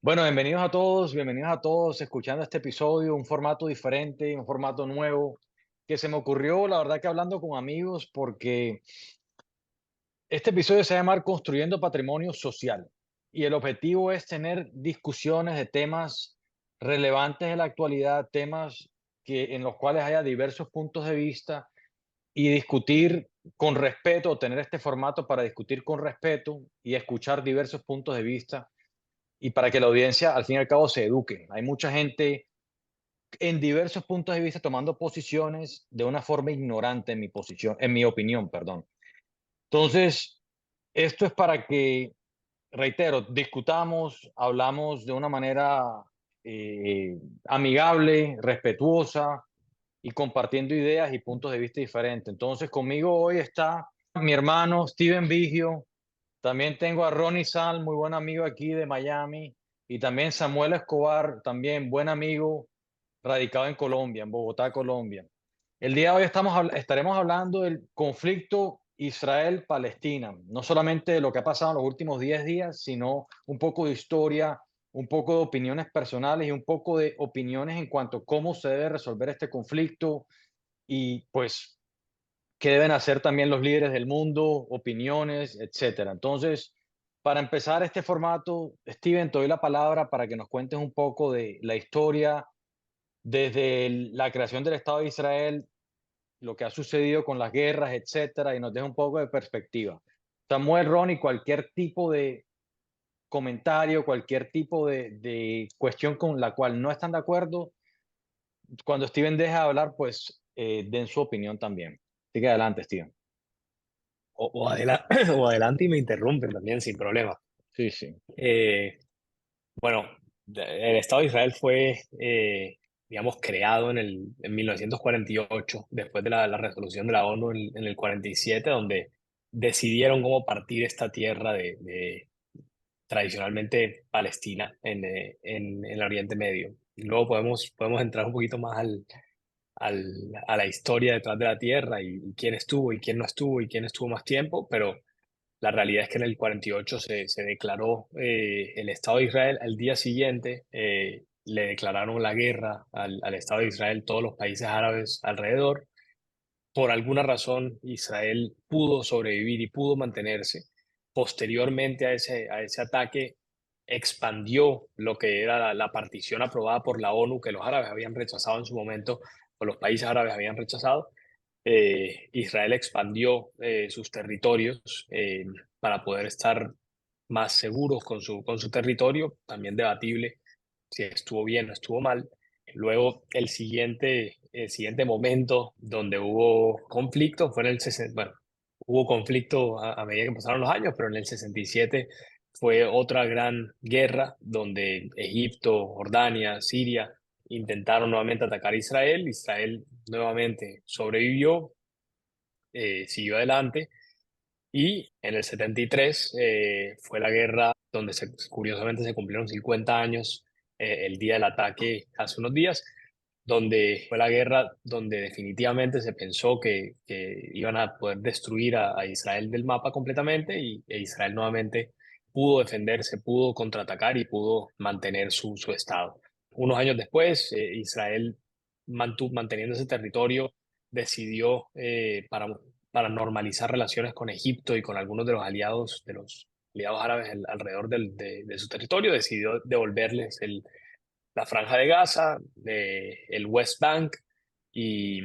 Bueno, bienvenidos a todos escuchando este episodio, un formato diferente, un formato nuevo que se me ocurrió, la verdad que hablando con amigos, porque este episodio se va a llamar Construyendo Patrimonio Social y el objetivo es tener discusiones de temas relevantes de la actualidad, temas en los cuales haya diversos puntos de vista y discutir con respeto, tener este formato para discutir con respeto y escuchar diversos puntos de vista y para que la audiencia al fin y al cabo se eduque. Hay mucha gente en diversos puntos de vista tomando posiciones de una forma ignorante en mi opinión, perdón. Entonces, esto es para que, reitero, discutamos, hablamos de una manera eh, amigable, respetuosa y compartiendo ideas y puntos de vista diferentes. Entonces, conmigo hoy está mi hermano Steven Vigio. También tengo a Ronnie Sal, muy buen amigo aquí de Miami, y también Samuel Escobar, también buen amigo, radicado en Colombia, en Bogotá, Colombia. El día de hoy estaremos hablando del conflicto Israel-Palestina, no solamente de lo que ha pasado en los últimos 10 días, sino un poco de historia, un poco de opiniones personales y un poco de opiniones en cuanto a cómo se debe resolver este conflicto y pues qué deben hacer también los líderes del mundo, opiniones, etcétera. Entonces, para empezar este formato, Steven, te doy la palabra para que nos cuentes un poco de la historia desde la creación del Estado de Israel, lo que ha sucedido con las guerras, etcétera, y nos deja un poco de perspectiva. Samuel, Ronnie, cualquier tipo de comentario, cualquier tipo de cuestión con la cual no están de acuerdo, cuando Steven deja de hablar, pues den su opinión también. Así que adelante, Steven. O adelante y me interrumpen también sin problema. Sí, sí. Eh, bueno, el Estado de Israel fue, digamos, creado en 1948, después de la resolución de la ONU en el 47, donde decidieron cómo partir esta tierra de tradicionalmente Palestina en el Oriente Medio. Y luego podemos entrar un poquito más a la historia detrás de la tierra y quién estuvo y quién no estuvo y quién estuvo más tiempo, pero la realidad es que en el 48 se declaró el Estado de Israel. Al día siguiente le declararon la guerra al Estado de Israel todos los países árabes alrededor. Por alguna razón, Israel pudo sobrevivir y pudo mantenerse. Posteriormente a ese ataque, expandió lo que era la partición aprobada por la ONU, que los árabes habían rechazado en su momento, o los países árabes habían rechazado. Israel expandió sus territorios para poder estar más seguros con su territorio, también debatible si estuvo bien o estuvo mal. Luego, el siguiente momento donde hubo conflicto fue en el 60, bueno, hubo conflicto a medida que pasaron los años, pero en el 67 fue otra gran guerra donde Egipto, Jordania, Siria intentaron nuevamente atacar a Israel. Israel nuevamente sobrevivió, siguió adelante y en el 73 fue la guerra donde curiosamente se cumplieron 50 años el día del ataque hace unos días, donde fue la guerra donde definitivamente se pensó que iban a poder destruir a Israel del mapa completamente e Israel nuevamente pudo defenderse, pudo contraatacar y pudo mantener su estado. Unos años después, Israel manteniendo ese territorio decidió para normalizar relaciones con Egipto y con algunos de los aliados árabes alrededor de su territorio, decidió devolverles la Franja de Gaza, el West Bank, y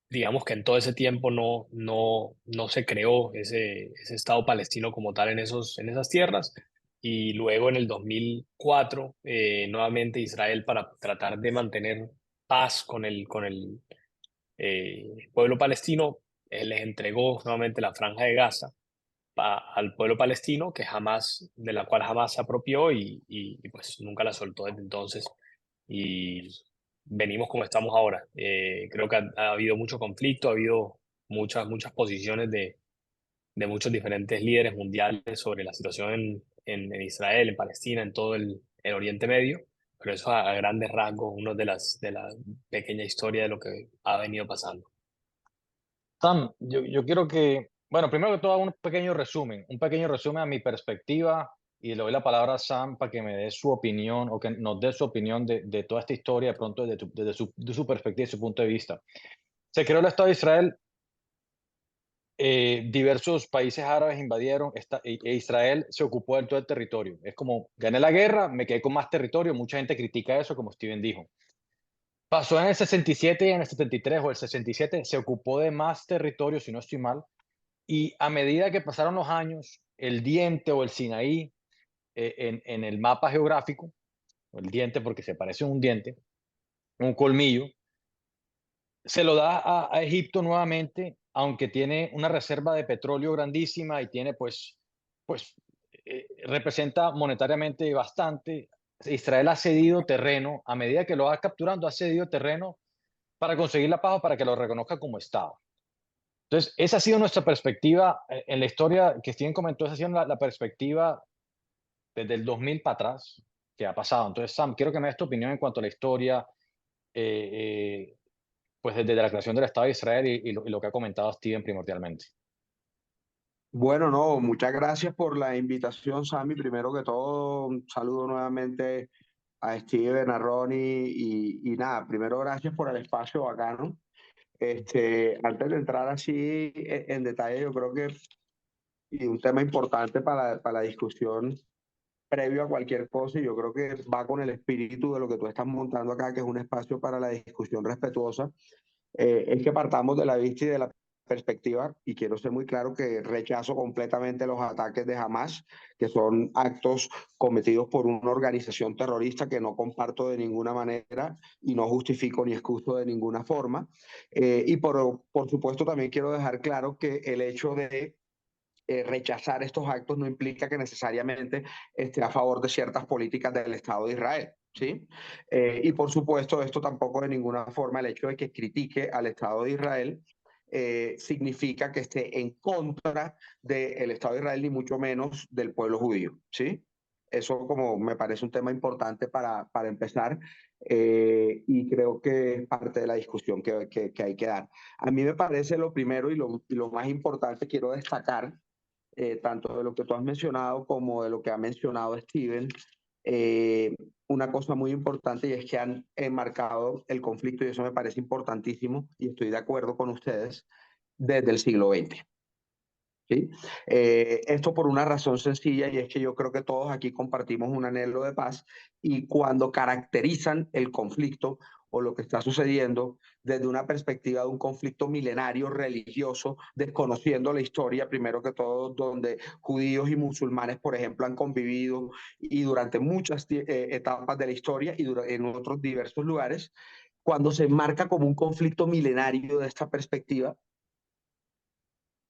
digamos que en todo ese tiempo no se creó ese Estado palestino como tal en esas tierras. Y luego en el 2004, nuevamente Israel, para tratar de mantener paz con el pueblo palestino, les entregó nuevamente la Franja de Gaza al pueblo palestino, de la cual jamás se apropió y pues nunca la soltó desde entonces. Y venimos como estamos ahora. Creo que ha habido mucho conflicto, ha habido muchas posiciones de muchos diferentes líderes mundiales sobre la situación en Israel, en Palestina, en todo el Oriente Medio, pero eso a grandes rasgos, uno de la pequeña historia de lo que ha venido pasando. Sam, yo quiero que, bueno, primero que todo, hago un pequeño resumen a mi perspectiva y le doy la palabra a Sam para que me dé su opinión o que nos dé su opinión de toda esta historia de pronto desde su perspectiva y su punto de vista. Se creó el Estado de Israel, diversos países árabes invadieron e Israel se ocupó de todo el territorio. Es como, gané la guerra, me quedé con más territorio, mucha gente critica eso, como Steven dijo. Pasó en el 67 y en el 73 o el 67 se ocupó de más territorio, si no estoy mal, y a medida que pasaron los años, el diente o el Sinaí en el mapa geográfico, o el diente porque se parece a un diente, un colmillo, se lo da a Egipto nuevamente, aunque tiene una reserva de petróleo grandísima y tiene representa monetariamente bastante. Israel ha cedido terreno, a medida que lo va capturando, ha cedido terreno para conseguir la paz o para que lo reconozca como Estado. Entonces, esa ha sido nuestra perspectiva en la historia que Steven comentó, esa ha sido la perspectiva desde el 2000 para atrás que ha pasado. Entonces, Sam, quiero que me des tu opinión en cuanto a la historia, eh, pues desde la creación del Estado de Israel y lo que ha comentado Steven primordialmente. Bueno, no, muchas gracias por la invitación, Sammy. Primero que todo, un saludo nuevamente a Steven, a Ronnie y nada, primero gracias por el espacio bacano. Antes de entrar así en detalle, yo creo que y un tema importante para la discusión previo a cualquier cosa, y yo creo que va con el espíritu de lo que tú estás montando acá, que es un espacio para la discusión respetuosa, es que partamos de la vista y de la perspectiva, y quiero ser muy claro que rechazo completamente los ataques de Hamas, que son actos cometidos por una organización terrorista que no comparto de ninguna manera y no justifico ni excuso de ninguna forma. Y por supuesto también quiero dejar claro que el hecho de rechazar estos actos no implica que necesariamente esté a favor de ciertas políticas del Estado de Israel. ¿Sí? Y por supuesto, esto tampoco de ninguna forma, el hecho de que critique al Estado de Israel, significa que esté en contra del Estado de Israel, ni mucho menos del pueblo judío. ¿Sí? Eso como me parece un tema importante para empezar, y creo que es parte de la discusión que hay que dar. A mí me parece lo primero y lo más importante, quiero destacar tanto de lo que tú has mencionado como de lo que ha mencionado Steven, eh, una cosa muy importante, y es que han enmarcado el conflicto, y eso me parece importantísimo, y estoy de acuerdo con ustedes, desde el siglo XX. ¿Sí? Esto por una razón sencilla, y es que yo creo que todos aquí compartimos un anhelo de paz, y cuando caracterizan el conflicto o lo que está sucediendo desde una perspectiva de un conflicto milenario religioso, desconociendo la historia, primero que todo, donde judíos y musulmanes, por ejemplo, han convivido y durante muchas etapas de la historia y en otros diversos lugares, cuando se marca como un conflicto milenario de esta perspectiva,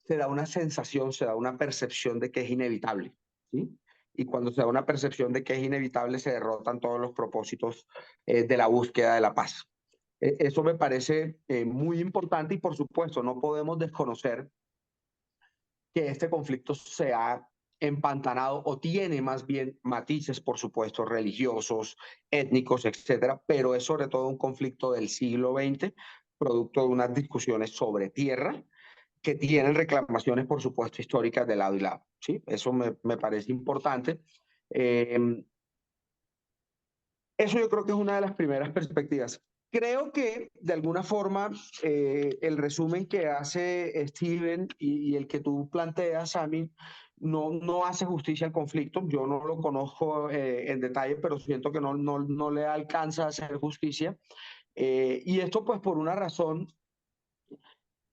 se da una sensación, se da una percepción de que es inevitable, ¿sí? Y cuando se da una percepción de que es inevitable, se derrotan todos los propósitos de la búsqueda de la paz. Eso me parece muy importante, y por supuesto no podemos desconocer que este conflicto se ha empantanado o tiene más bien matices, por supuesto, religiosos, étnicos, etcétera, pero es sobre todo un conflicto del siglo XX, producto de unas discusiones sobre tierra, que tienen reclamaciones, por supuesto, históricas de lado y lado. ¿Sí? Eso me parece importante. Eh, Eso yo creo que es una de las primeras perspectivas. Creo que de alguna forma el resumen que hace Steven y el que tú planteas, Sammy, no hace justicia al conflicto. Yo no lo conozco en detalle, pero siento que no le alcanza a hacer justicia. Y esto pues por una razón,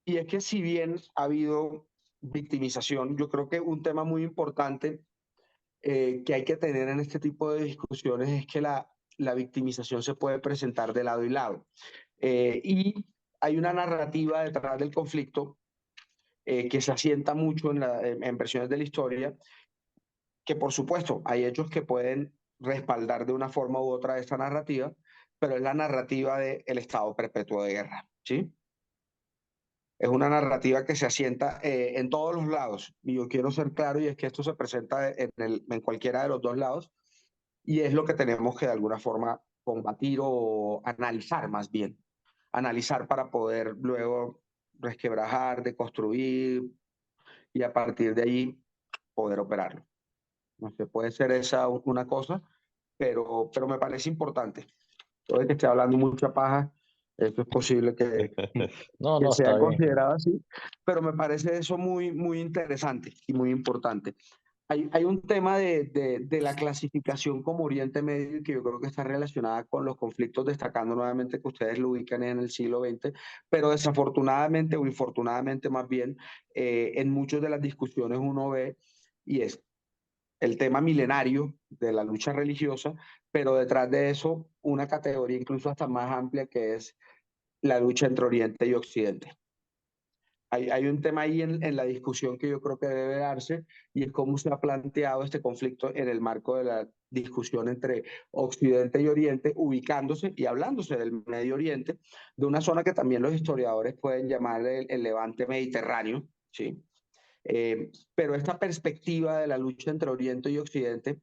y es que si bien ha habido victimización, yo creo que un tema muy importante que hay que tener en este tipo de discusiones es que la victimización se puede presentar de lado y lado. Y hay una narrativa detrás del conflicto que se asienta mucho en versiones de la historia, que por supuesto hay hechos que pueden respaldar de una forma u otra esta narrativa, pero es la narrativa del estado perpetuo de guerra. ¿Sí? Es una narrativa que se asienta en todos los lados. Y yo quiero ser claro, y es que esto se presenta en cualquiera de los dos lados, y es lo que tenemos que de alguna forma combatir o analizar más bien. Analizar para poder luego resquebrajar, deconstruir y a partir de ahí poder operarlo. No sé, puede ser esa una cosa, pero me parece importante. Todo el que esté hablando mucha paja, esto es posible No, que no, sea está bien. considerado así, pero me parece eso muy, muy interesante y muy importante. Hay un tema de la clasificación como Oriente Medio que yo creo que está relacionada con los conflictos, destacando nuevamente que ustedes lo ubican en el siglo XX, pero desafortunadamente o infortunadamente más bien, en muchas de las discusiones uno ve, y es el tema milenario de la lucha religiosa, pero detrás de eso una categoría incluso hasta más amplia que es la lucha entre Oriente y Occidente. Hay un tema ahí en la discusión que yo creo que debe darse y es cómo se ha planteado este conflicto en el marco de la discusión entre Occidente y Oriente, ubicándose y hablándose del Medio Oriente, de una zona que también los historiadores pueden llamar el Levante Mediterráneo, ¿sí? Pero esta perspectiva de la lucha entre Oriente y Occidente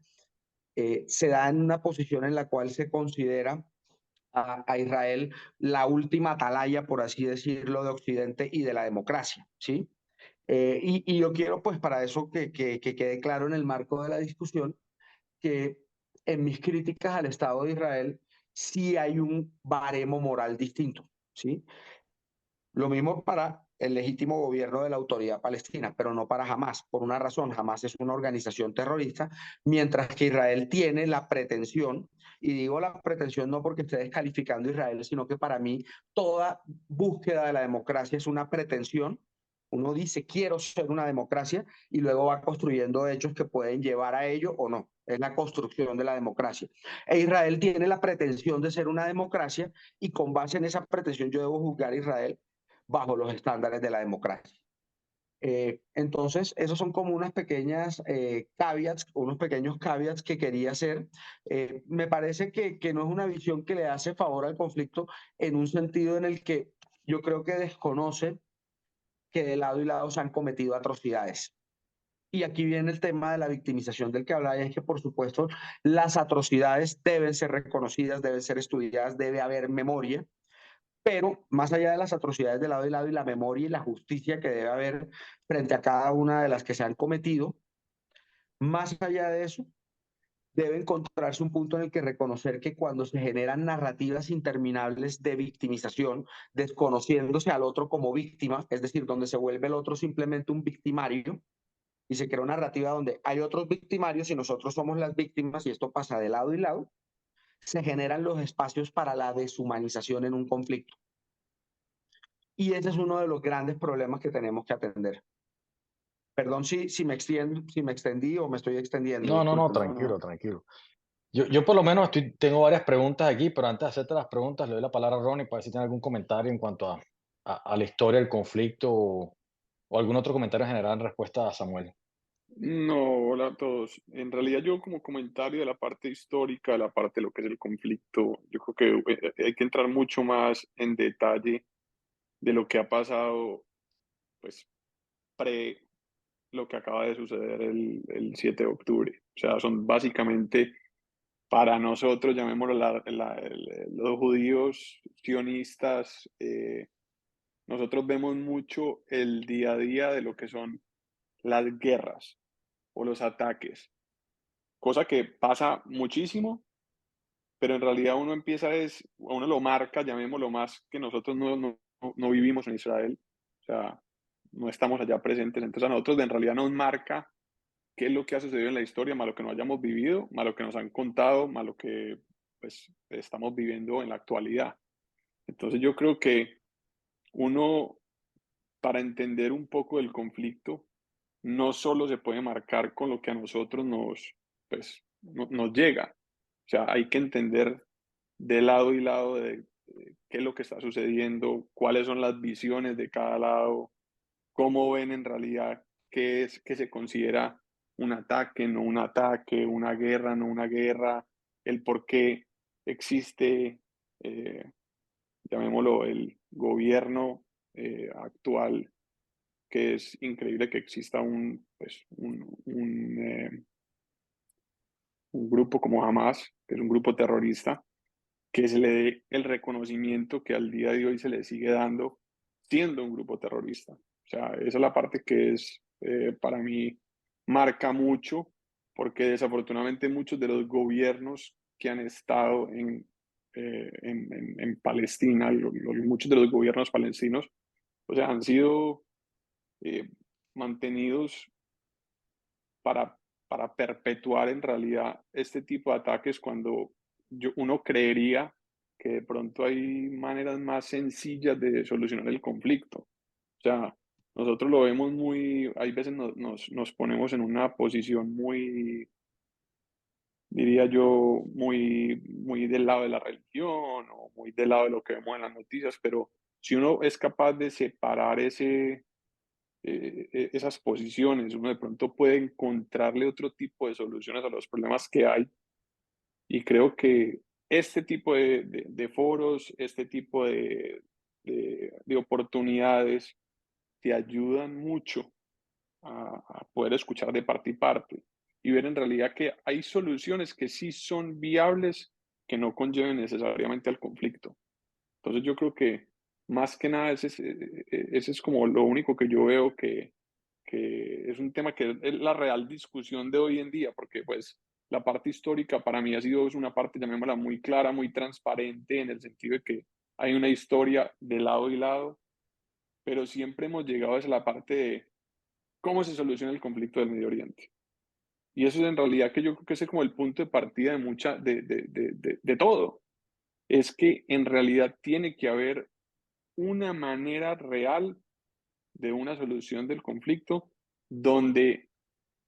se da en una posición en la cual se considera a Israel la última atalaya, por así decirlo, de Occidente y de la democracia, ¿sí? Y yo quiero, pues, para eso que quede claro en el marco de la discusión, que en mis críticas al Estado de Israel sí hay un baremo moral distinto, ¿sí? Lo mismo para el legítimo gobierno de la autoridad palestina, pero no para Hamas, por una razón: Hamas es una organización terrorista, mientras que Israel tiene la pretensión, y digo la pretensión no porque esté descalificando a Israel, sino que para mí toda búsqueda de la democracia es una pretensión. Uno dice, quiero ser una democracia, y luego va construyendo hechos que pueden llevar a ello o no. Es la construcción de la democracia. E Israel tiene la pretensión de ser una democracia, y con base en esa pretensión yo debo juzgar a Israel bajo los estándares de la democracia. Entonces, esos son como unas pequeñas caveats, unos pequeños caveats que quería hacer. Me parece que no es una visión que le hace favor al conflicto en un sentido en el que yo creo que desconoce que de lado y lado se han cometido atrocidades. Y aquí viene el tema de la victimización del que hablaba, y es que, por supuesto, las atrocidades deben ser reconocidas, deben ser estudiadas, debe haber memoria, pero más allá de las atrocidades de lado y lado y la memoria y la justicia que debe haber frente a cada una de las que se han cometido, más allá de eso, debe encontrarse un punto en el que reconocer que cuando se generan narrativas interminables de victimización, desconociéndose al otro como víctima, es decir, donde se vuelve el otro simplemente un victimario, y se crea una narrativa donde hay otros victimarios y nosotros somos las víctimas, y esto pasa de lado y lado, se generan los espacios para la deshumanización en un conflicto. Y ese es uno de los grandes problemas que tenemos que atender. Perdón si me extendí o me estoy extendiendo, No, no, no, discúlpenme. tranquilo, tranquilo. Yo por lo menos tengo varias preguntas aquí, pero antes de hacerte las preguntas, le doy la palabra a Ronnie para ver si tiene algún comentario en cuanto a la historia del conflicto o algún otro comentario general en respuesta a Samuel. No, hola a todos. En realidad yo como comentario de la parte histórica, de la parte de lo que es el conflicto, yo creo que hay que entrar mucho más en detalle de lo que ha pasado, pues, pre lo que acaba de suceder el 7 de octubre. O sea, son básicamente para nosotros, llamémoslo los judíos sionistas, nosotros vemos mucho el día a día de lo que son las guerras o los ataques, cosa que pasa muchísimo, pero en realidad uno empieza uno lo marca, llamémoslo más, que nosotros no vivimos en Israel, o sea, no estamos allá presentes, entonces a nosotros en realidad nos marca qué es lo que ha sucedido en la historia, más lo que no hayamos vivido, más lo que nos han contado, más lo que pues estamos viviendo en la actualidad. Entonces yo creo que uno, para entender un poco del conflicto, no solo se puede marcar con lo que a nosotros nos llega. O sea, hay que entender de lado y lado de qué es lo que está sucediendo, cuáles son las visiones de cada lado, cómo ven en realidad qué es que se considera un ataque, no un ataque, una guerra, no una guerra, el por qué existe, eh, llamémoslo, el gobierno actual, que es increíble que exista un grupo como Hamas, que es un grupo terrorista, que se le dé el reconocimiento que al día de hoy se le sigue dando siendo un grupo terrorista. O sea, esa es la parte que para mí marca mucho porque desafortunadamente muchos de los gobiernos que han estado en Palestina, muchos de los gobiernos palestinos, o sea, han sido eh, mantenidos para, para perpetuar en realidad este tipo de ataques cuando uno creería que de pronto hay maneras más sencillas de solucionar el conflicto. O sea, nosotros lo vemos muy, hay veces nos ponemos en una posición muy, diría yo, muy del lado de la religión o muy del lado de lo que vemos en las noticias, pero si uno es capaz de separar esas posiciones, uno de pronto puede encontrarle otro tipo de soluciones a los problemas que hay. Y creo que este tipo de foros, este tipo de oportunidades te ayudan mucho a poder escuchar de parte y parte y ver en realidad que hay soluciones que sí son viables, que no conlleven necesariamente al conflicto. Entonces yo creo que más que nada ese es como lo único que yo veo que es un tema que es la real discusión de hoy en día, porque pues la parte histórica para mí es una parte, llamémosla, muy clara, muy transparente, en el sentido de que hay una historia de lado y lado, pero siempre hemos llegado a la parte de cómo se soluciona el conflicto del Medio Oriente. Y eso es en realidad que yo creo que ese es como el punto de partida de todo. Es que en realidad tiene que haber una manera real de una solución del conflicto donde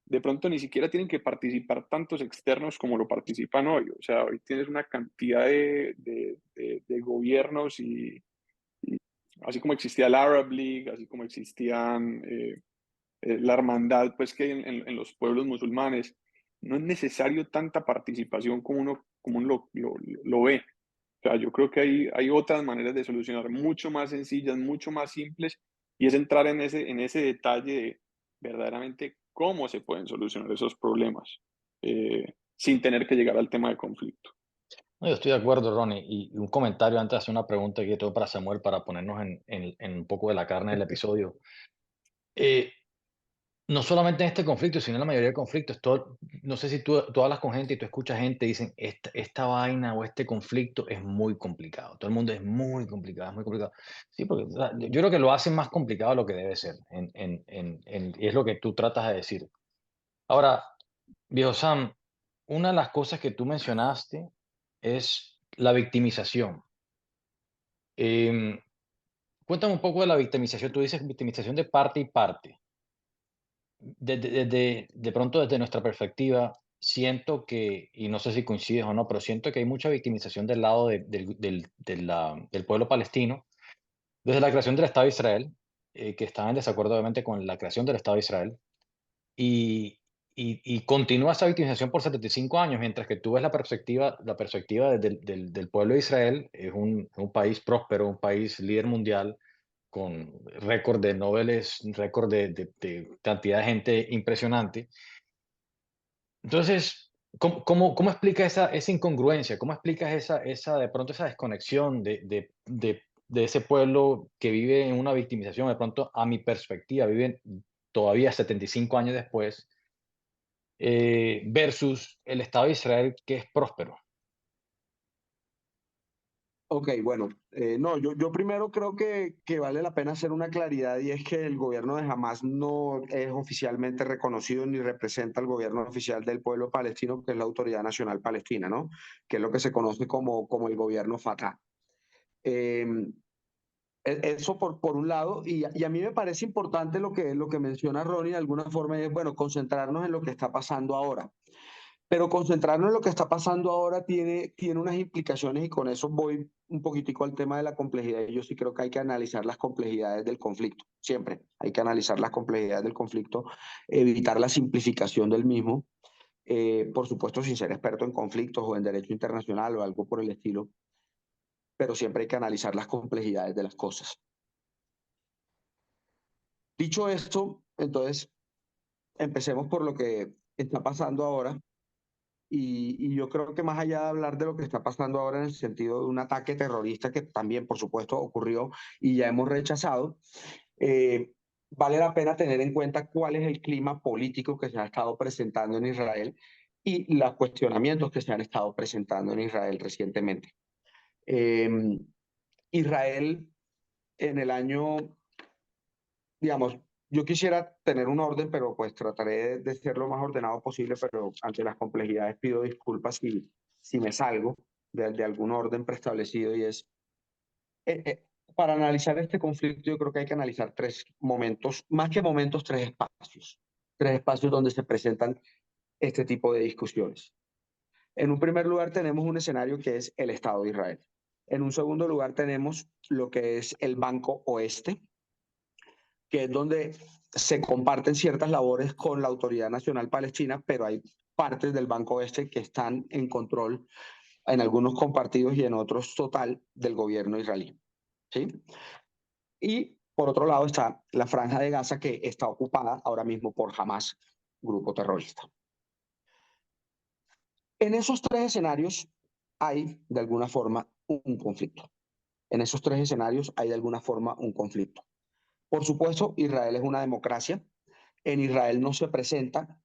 de pronto ni siquiera tienen que participar tantos externos como lo participan hoy. O sea, hoy tienes una cantidad de gobiernos y así como existía la Arab League, así como existían la hermandad pues que hay en los pueblos musulmanes, no es necesario tanta participación como uno lo ve. O sea, yo creo que hay otras maneras de solucionar mucho más sencillas, mucho más simples, y es entrar en ese detalle de verdaderamente cómo se pueden solucionar esos problemas sin tener que llegar al tema de conflicto. No, yo estoy de acuerdo, Ronnie. Y un comentario antes de hacer una pregunta que tengo para Samuel para ponernos en un poco de la carne del episodio. Eh, no solamente en este conflicto, sino en la mayoría de conflictos. No sé si tú hablas con gente y tú escuchas gente y dicen, esta vaina o este conflicto es muy complicado. Todo el mundo es muy complicado, es muy complicado. Sí, porque o sea, yo creo que lo hacen más complicado de lo que debe ser. Y es lo que tú tratas de decir. Ahora, viejo Sam, una de las cosas que tú mencionaste es la victimización. Em, Cuéntame un poco de la victimización. Tú dices victimización de parte y parte. De pronto, desde nuestra perspectiva, siento que, y no sé si coincides o no, pero siento que hay mucha victimización del lado del pueblo palestino, desde la creación del Estado de Israel, que estaba en desacuerdo obviamente con la creación del Estado de Israel, y, y continúa esa victimización por 75 años, mientras que tú ves la perspectiva del pueblo de Israel, es un país próspero, un país líder mundial, con récord de noveles, récord de cantidad de gente impresionante. Entonces, ¿cómo explicas esa incongruencia? ¿Cómo explicas de pronto esa desconexión de ese pueblo que vive en una victimización? De pronto, a mi perspectiva, viven todavía 75 años después, versus el Estado de Israel, que es próspero. Ok, bueno, no, yo primero creo que vale la pena hacer una claridad y es que el gobierno de Hamas no es oficialmente reconocido ni representa al gobierno oficial del pueblo palestino, que es la Autoridad Nacional Palestina, ¿no? Que es lo que se conoce como el gobierno Fatah. Eh, Eso por un lado, y a mí me parece importante lo que menciona Ronnie de alguna forma, es, bueno, concentrarnos en lo que está pasando ahora. Pero concentrarnos en lo que está pasando ahora tiene unas implicaciones y con eso voy un poquitico al tema de la complejidad. Yo sí creo que hay que analizar las complejidades del conflicto, siempre hay que analizar las complejidades del conflicto, evitar la simplificación del mismo, por supuesto sin ser experto en conflictos o en derecho internacional o algo por el estilo, pero siempre hay que analizar las complejidades de las cosas. Dicho esto, entonces empecemos por lo que está pasando ahora. Y yo creo que más allá de hablar de lo que está pasando ahora en el sentido de un ataque terrorista que también, por supuesto, ocurrió y ya hemos rechazado, eh, vale la pena tener en cuenta cuál es el clima político que se ha estado presentando en Israel y los cuestionamientos que se han estado presentando en Israel recientemente. Eh, Israel en el año, digamos, yo quisiera tener un orden, pero pues trataré de ser lo más ordenado posible, pero ante las complejidades pido disculpas si me salgo de algún orden preestablecido y es, eh, eh, para analizar este conflicto yo creo que hay que analizar tres momentos, más que momentos, tres espacios donde se presentan este tipo de discusiones. En un primer lugar tenemos un escenario que es el Estado de Israel. En un segundo lugar tenemos lo que es el Banco Oeste, que es donde se comparten ciertas labores con la Autoridad Nacional Palestina, pero hay partes del Banco Oeste que están en control, en algunos compartidos y en otros total, del gobierno israelí. ¿Sí? Y por otro lado está la Franja de Gaza, que está ocupada ahora mismo por Hamas, grupo terrorista. En esos tres escenarios hay, de alguna forma, un conflicto. En esos tres escenarios hay, de alguna forma, un conflicto. Por supuesto, Israel es una democracia. En Israel no se presenta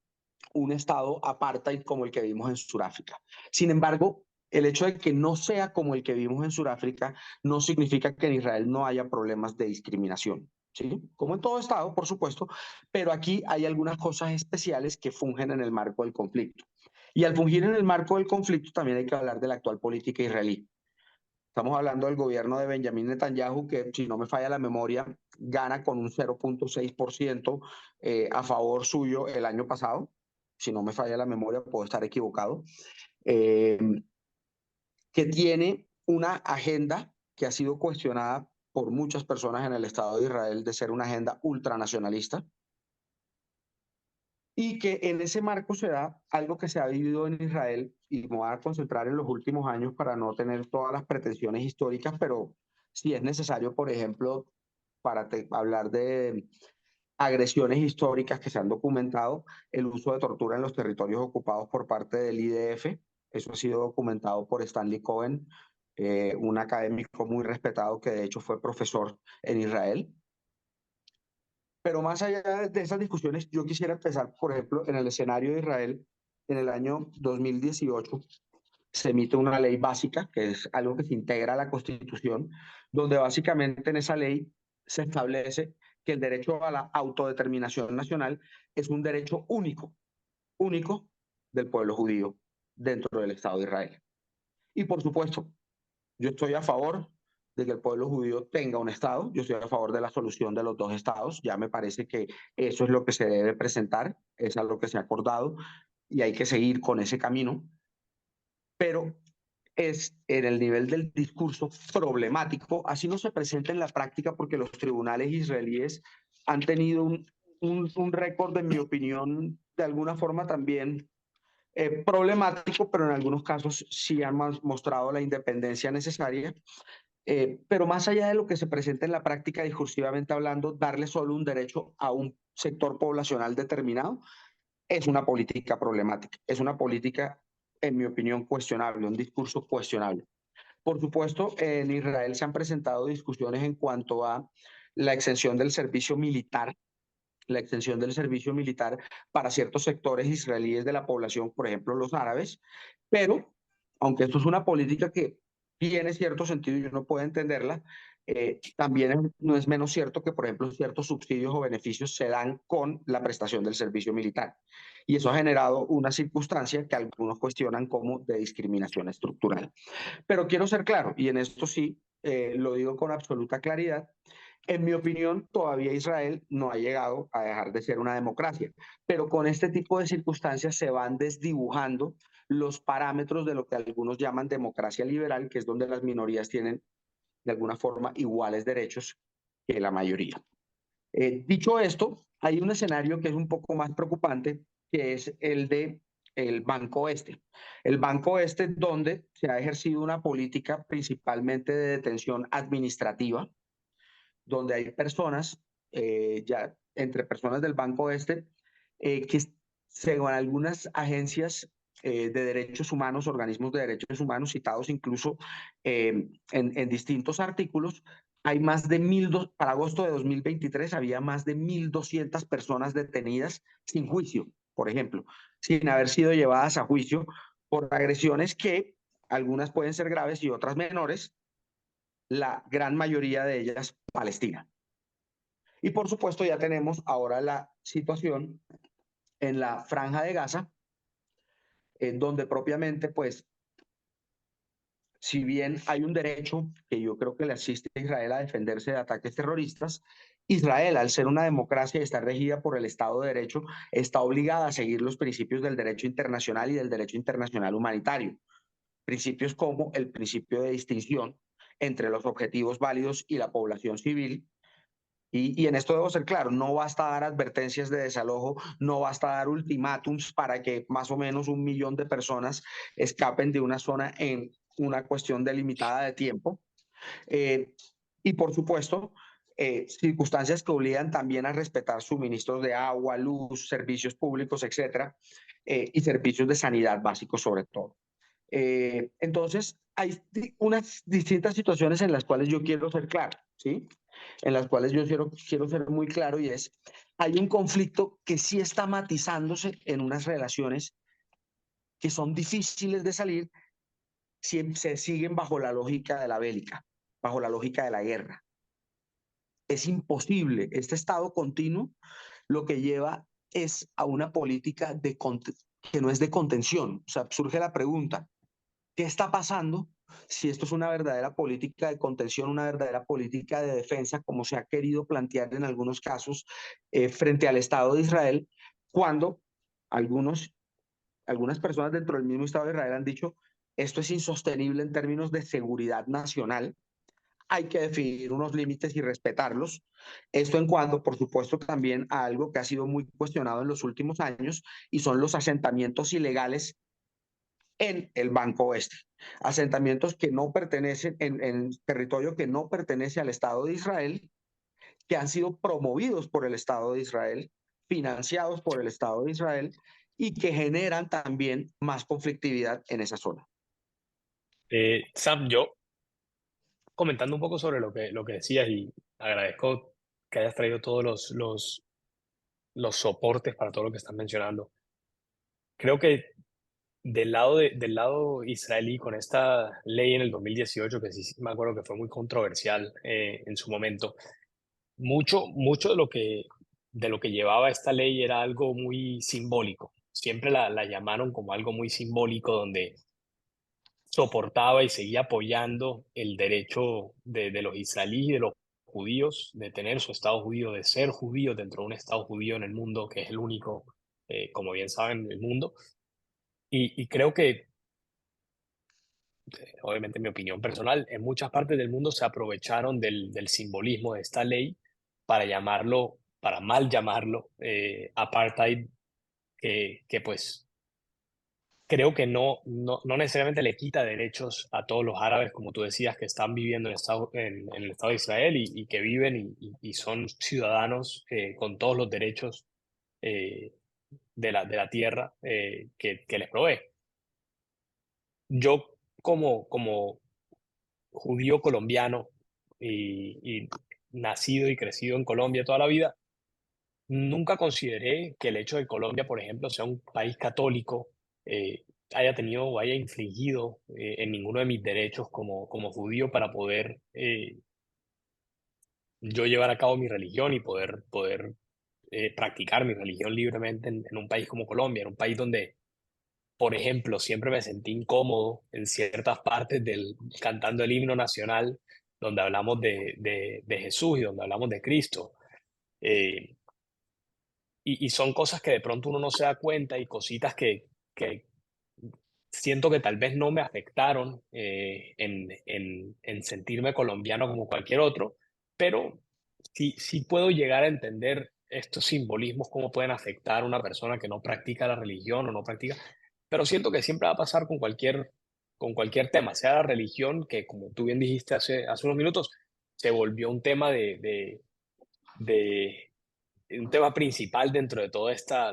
un estado apartheid como el que vimos en Sudáfrica. Sin embargo, el hecho de que no sea como el que vimos en Sudáfrica no significa que en Israel no haya problemas de discriminación. ¿Sí? Como en todo estado, por supuesto, pero aquí hay algunas cosas especiales que fungen en el marco del conflicto. Y al fungir en el marco del conflicto también hay que hablar de la actual política israelí. Estamos hablando del gobierno de Benjamín Netanyahu, que si no me falla la memoria, gana con un 0.6% a favor suyo el año pasado. Si no me falla la memoria, puedo estar equivocado. Eh, que tiene una agenda que ha sido cuestionada por muchas personas en el Estado de Israel de ser una agenda ultranacionalista y que en ese marco se da algo que se ha vivido en Israel y me voy a concentrar en los últimos años para no tener todas las pretensiones históricas, pero si es necesario, por ejemplo, para hablar de agresiones históricas que se han documentado, el uso de tortura en los territorios ocupados por parte del IDF, eso ha sido documentado por Stanley Cohen, un académico muy respetado que de hecho fue profesor en Israel. Pero más allá de esas discusiones, yo quisiera empezar, por ejemplo, en el escenario de Israel. En el año 2018 se emite una ley básica, que es algo que se integra a la Constitución, donde básicamente en esa ley se establece que el derecho a la autodeterminación nacional es un derecho único, único del pueblo judío dentro del Estado de Israel. Y por supuesto, yo estoy a favor de que el pueblo judío tenga un Estado, yo estoy a favor de la solución de los dos Estados, ya me parece que eso es lo que se debe presentar, es a lo que se ha acordado y hay que seguir con ese camino, pero es en el nivel del discurso problemático, así no se presenta en la práctica porque los tribunales israelíes han tenido un récord, en mi opinión, de alguna forma también problemático, pero en algunos casos sí han mostrado la independencia necesaria. Pero más allá de lo que se presenta en la práctica discursivamente hablando, darle solo un derecho a un sector poblacional determinado es una política problemática, es una política, en mi opinión, cuestionable, un discurso cuestionable. Por supuesto, en Israel se han presentado discusiones en cuanto a la exención del servicio militar, la extensión del servicio militar para ciertos sectores israelíes de la población, por ejemplo, los árabes, pero aunque esto es una política que tiene cierto sentido y uno puede entenderla, también no es menos cierto que, por ejemplo, ciertos subsidios o beneficios se dan con la prestación del servicio militar. Y eso ha generado una circunstancia que algunos cuestionan como de discriminación estructural. Pero quiero ser claro, y en esto sí lo digo con absoluta claridad, en mi opinión, todavía Israel no ha llegado a dejar de ser una democracia, pero con este tipo de circunstancias se van desdibujando los parámetros de lo que algunos llaman democracia liberal, que es donde las minorías tienen de alguna forma iguales derechos que la mayoría. Dicho esto, hay un escenario que es un poco más preocupante, que es el de el Banco Este. El Banco Este, donde se ha ejercido una política principalmente de detención administrativa, donde hay personas, ya entre personas del Banco Este, que según algunas agencias de derechos humanos, organismos de derechos humanos citados incluso en distintos artículos, hay para agosto de 2023 había más de 1.200 personas detenidas sin juicio, por ejemplo, sin haber sido llevadas a juicio por agresiones que algunas pueden ser graves y otras menores, la gran mayoría de ellas Palestina. Y por supuesto ya tenemos ahora la situación en la Franja de Gaza, donde propiamente pues si bien hay un derecho que yo creo que le asiste a Israel a defenderse de ataques terroristas, Israel, al ser una democracia y estar regida por el Estado de Derecho, está obligada a seguir los principios del derecho internacional y del derecho internacional humanitario. Principios como el principio de distinción entre los objetivos válidos y la población civil. Y en esto debo ser claro, no basta dar advertencias de desalojo, no basta dar ultimátums para que más o menos 1 millón de personas escapen de una zona en una cuestión delimitada de tiempo. Eh, y por supuesto, circunstancias que obligan también a respetar suministros de agua, luz, servicios públicos, etcétera, y servicios de sanidad básicos sobre todo. Entonces, hay unas distintas situaciones en las cuales yo quiero ser claro, ¿sí? En las cuales yo quiero ser muy claro y es, hay un conflicto que sí está matizándose en unas relaciones que son difíciles de salir si se siguen bajo la lógica de la bélica, bajo la lógica de la guerra. Es imposible. Este estado continuo lo que lleva es a una política que no es de contención. O sea, surge la pregunta, ¿qué está pasando si esto es una verdadera política de contención, una verdadera política de defensa, como se ha querido plantear en algunos casos frente al Estado de Israel, cuando algunas personas dentro del mismo Estado de Israel han dicho esto es insostenible en términos de seguridad nacional, hay que definir unos límites y respetarlos. Esto en cuanto, por supuesto, también a algo que ha sido muy cuestionado en los últimos años y son los asentamientos ilegales en el Banco Oeste. Asentamientos que no pertenecen en territorio que no pertenece al Estado de Israel, que han sido promovidos por el Estado de Israel, financiados por el Estado de Israel y que generan también más conflictividad en esa zona. Sam, yo comentando un poco sobre lo que decías y agradezco que hayas traído todos los soportes para todo lo que estás mencionando. Creo que del lado israelí, con esta ley en el 2018, que sí me acuerdo que fue muy controversial en su momento, mucho de lo que llevaba esta ley era algo muy simbólico. Siempre la llamaron como algo muy simbólico, donde soportaba y seguía apoyando el derecho de los israelíes y de los judíos de tener su Estado judío, de ser judíos dentro de un Estado judío en el mundo, que es el único, como bien saben, en el mundo. Y creo que, obviamente en mi opinión personal, en muchas partes del mundo se aprovecharon del simbolismo de esta ley para llamarlo, para mal llamarlo, apartheid, que pues creo que no necesariamente le quita derechos a todos los árabes, como tú decías, que están viviendo en el Estado de Israel y que viven y son ciudadanos con todos los derechos eh, de la tierra que les provee. Yo como judío colombiano y nacido y crecido en Colombia toda la vida, nunca consideré que el hecho de que Colombia, por ejemplo, sea un país católico, haya tenido o haya infringido en ninguno de mis derechos como judío para poder yo llevar a cabo mi religión y poder practicar mi religión libremente en un país como Colombia, en un país donde, por ejemplo, siempre me sentí incómodo en ciertas partes cantando el himno nacional, donde hablamos de Jesús y donde hablamos de Cristo. Eh, y son cosas que de pronto uno no se da cuenta y cositas que siento que tal vez no me afectaron en sentirme colombiano como cualquier otro, pero sí puedo llegar a entender estos simbolismos, cómo pueden afectar a una persona que no practica la religión o no practica, pero siento que siempre va a pasar con cualquier tema, sea la religión, que como tú bien dijiste hace unos minutos, se volvió un tema de un tema principal dentro de toda esta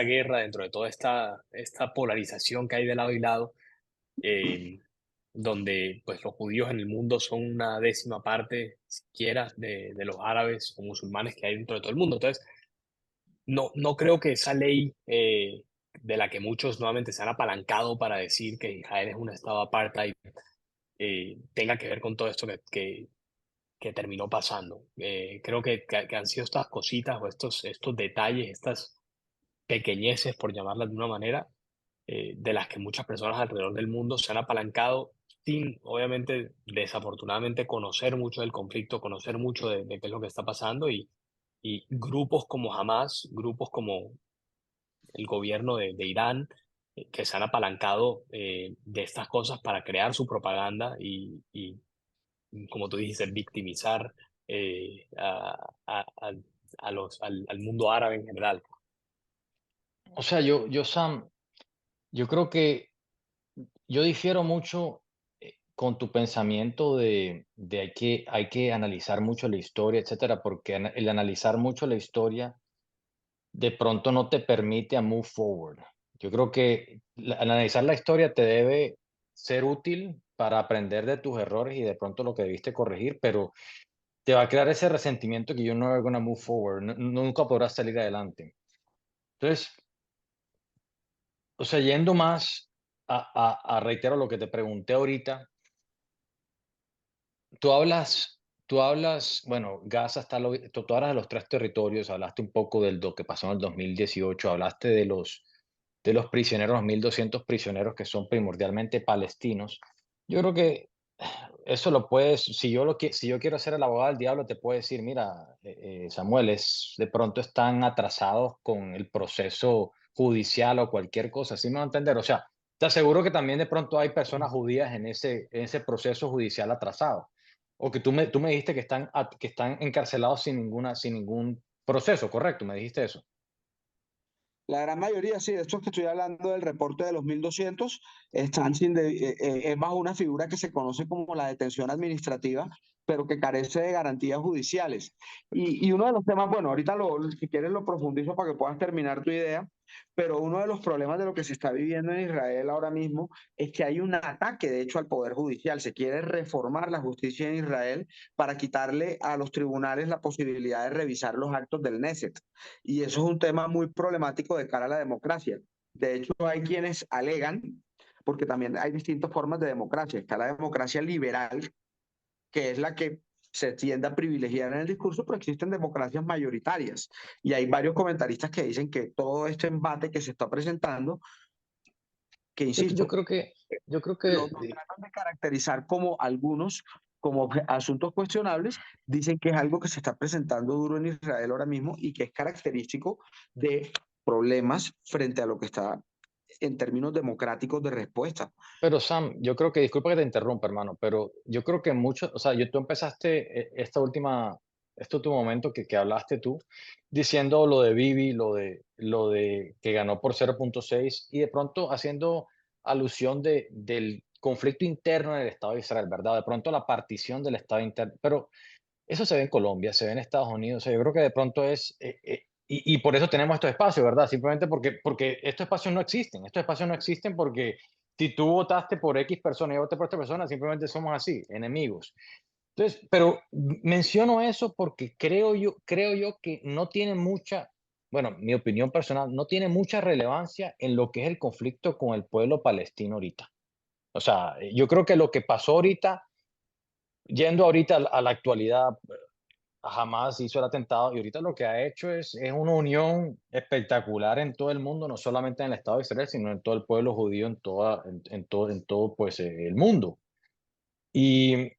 guerra, dentro de toda esta polarización que hay de lado y lado. Eh, donde pues los judíos en el mundo son una décima parte siquiera de los árabes o musulmanes que hay dentro de todo el mundo. Entonces, no creo que esa ley de la que muchos nuevamente se han apalancado para decir que Israel es un estado apartheid tenga que ver con todo esto que terminó pasando. Creo que han sido estas cositas o estos detalles, estas pequeñeces, por llamarlas de una manera, de las que muchas personas alrededor del mundo se han apalancado sin, obviamente, desafortunadamente, conocer mucho del conflicto, conocer mucho de qué es lo que está pasando y grupos como Hamas, grupos como el gobierno de Irán, que se han apalancado de estas cosas para crear su propaganda y como tú dices, victimizar a, a, al mundo árabe en general. O sea, Sam, yo creo que yo difiero mucho con tu pensamiento de hay que analizar mucho la historia, etcétera, porque el analizar mucho la historia de pronto no te permite a move forward. Yo creo que analizar la historia te debe ser útil para aprender de tus errores y de pronto lo que debiste corregir, pero te va a crear ese resentimiento que you're never gonna move forward, nunca podrás salir adelante. Entonces, o sea, yendo más reitero lo que te pregunté ahorita, tú hablas, bueno, Gaza está, tú hablas de los tres territorios, hablaste un poco de lo que pasó en el 2018, hablaste de los prisioneros, los 1.200 prisioneros que son primordialmente palestinos. Yo creo que eso lo puedes, si yo quiero ser el abogado del diablo, te puedo decir, mira, Samuel, de pronto están atrasados con el proceso judicial o cualquier cosa, ¿sí me va a entender? O sea, te aseguro que también de pronto hay personas judías en ese proceso judicial atrasado. O que tú me dijiste que están encarcelados sin ningún proceso, ¿correcto? Me dijiste eso. La gran mayoría, sí, de estos que estoy hablando del reporte de los 1.200, están es bajo una figura que se conoce como la detención administrativa, pero que carece de garantías judiciales. Y uno de los temas, bueno, ahorita si quieres lo profundizo para que puedas terminar tu idea, pero uno de los problemas de lo que se está viviendo en Israel ahora mismo es que hay un ataque, de hecho, al Poder Judicial. Se quiere reformar la justicia en Israel para quitarle a los tribunales la posibilidad de revisar los actos del Knesset. Y eso es un tema muy problemático de cara a la democracia. De hecho, hay quienes alegan, porque también hay distintas formas de democracia. Está la democracia liberal, que es la que se tiende a privilegiar en el discurso, pero existen democracias mayoritarias. Y hay varios comentaristas que dicen que todo este embate que se está presentando, que Yo, yo insisto, creo que, yo creo que, lo tratan de caracterizar como algunos, como asuntos cuestionables, dicen que es algo que se está presentando duro en Israel ahora mismo y que es característico de problemas frente a lo que está en términos democráticos de respuesta. pero Sam, yo creo que, disculpa que te interrumpa, hermano, pero yo creo que mucho, o sea, tú empezaste este último momento que hablaste tú, diciendo lo de Bibi, lo de que ganó por 0.6 y de pronto haciendo alusión del conflicto interno en el Estado de Israel, ¿verdad? De pronto la partición del Estado interno, pero eso se ve en Colombia, se ve en Estados Unidos. O sea, yo creo que de pronto y por eso tenemos estos espacios, ¿verdad? Simplemente porque estos espacios no existen. Estos espacios no existen porque si tú votaste por X persona y yo voté por esta persona, simplemente somos así, enemigos. Entonces, pero menciono eso porque creo yo que no tiene mucha, bueno, mi opinión personal, no tiene mucha relevancia en lo que es el conflicto con el pueblo palestino ahorita. O sea, yo creo que lo que pasó ahorita, yendo ahorita a la actualidad, jamás hizo el atentado y ahorita lo que ha hecho es una unión espectacular en todo el mundo, no solamente en el Estado de Israel, sino en todo el pueblo judío, en todo pues, el mundo. Y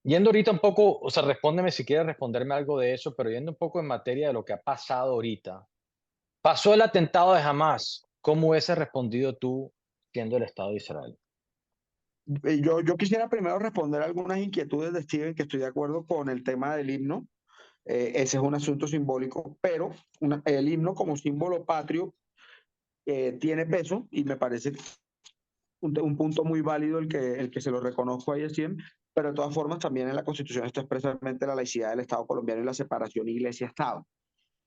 yendo ahorita un poco, o sea, respóndeme si quieres responderme algo de eso, pero yendo un poco en materia de lo que ha pasado ahorita. Pasó el atentado de Hamas, ¿cómo hubiese respondido tú siendo el Estado de Israel? Yo quisiera primero responder algunas inquietudes de Steven, que estoy de acuerdo con el tema del himno. Ese es un asunto simbólico, pero el himno como símbolo patrio tiene peso y me parece un punto muy válido el que se lo reconozco a ESPN, pero de todas formas también en la Constitución está expresamente la laicidad del Estado colombiano y la separación iglesia-Estado.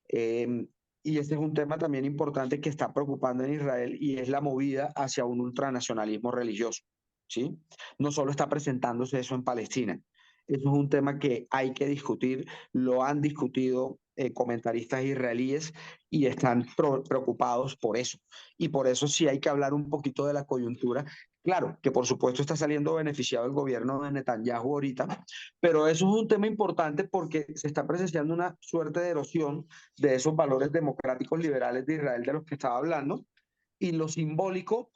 Eh, y este es un tema también importante que está preocupando en Israel y es la movida hacia un ultranacionalismo religioso. ¿sí? No solo está presentándose eso en Palestina. Eso es un tema que hay que discutir, lo han discutido comentaristas israelíes y están preocupados por eso. Y por eso sí hay que hablar un poquito de la coyuntura. Claro, que por supuesto está saliendo beneficiado el gobierno de Netanyahu ahorita, pero eso es un tema importante porque se está presenciando una suerte de erosión de esos valores democráticos liberales de Israel de los que estaba hablando, y lo simbólico,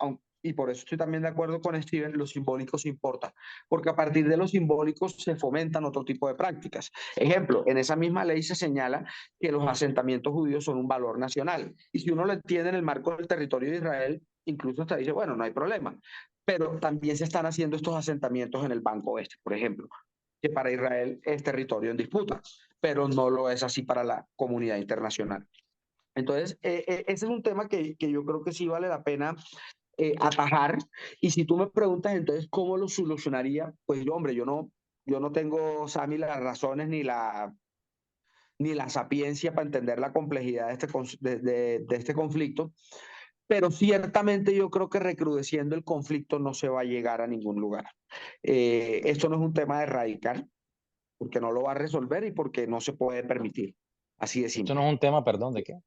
y por eso estoy también de acuerdo con Steven, lo simbólico se importa, porque a partir de los simbólicos se fomentan otro tipo de prácticas. Ejemplo, en esa misma ley se señala que los asentamientos judíos son un valor nacional, y si uno lo entiende en el marco del territorio de Israel, incluso hasta dice, bueno, no hay problema, pero también se están haciendo estos asentamientos en el Banco Oeste, por ejemplo, que para Israel es territorio en disputa, pero no lo es así para la comunidad internacional. Entonces, ese es un tema que yo creo que sí vale la pena atajar. Y si tú me preguntas entonces cómo lo solucionaría, pues yo, hombre, yo no tengo, Sammy, las razones ni la sapiencia para entender la complejidad de este conflicto, pero ciertamente yo creo que recrudeciendo el conflicto no se va a llegar a ningún lugar. Esto no es un tema de erradicar, porque no lo va a resolver y porque no se puede permitir. Así de Esto no simple. es un tema, perdón, ¿de qué?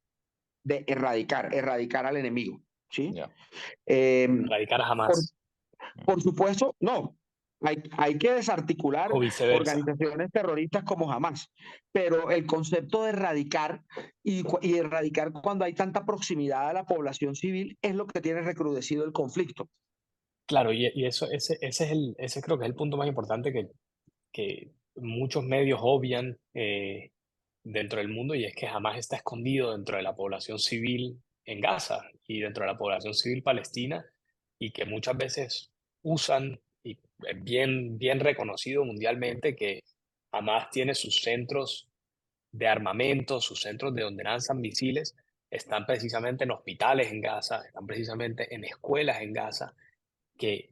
De erradicar al enemigo, ¿sí? Ya. Eh, Radicar por, jamás, por supuesto, no. Hay que desarticular o viceversa. organizaciones terroristas como jamás, pero el concepto de erradicar y erradicar cuando hay tanta proximidad a la población civil es lo que tiene recrudecido el conflicto. Claro, y eso, ese creo que es el punto más importante que muchos medios obvian dentro del mundo, y es que jamás está escondido dentro de la población civil en Gaza y dentro de la población civil palestina, y que muchas veces usan, y es bien reconocido mundialmente, que Hamas tiene sus centros de armamento, sus centros de donde lanzan misiles, están precisamente en hospitales en Gaza, están precisamente en escuelas en Gaza, que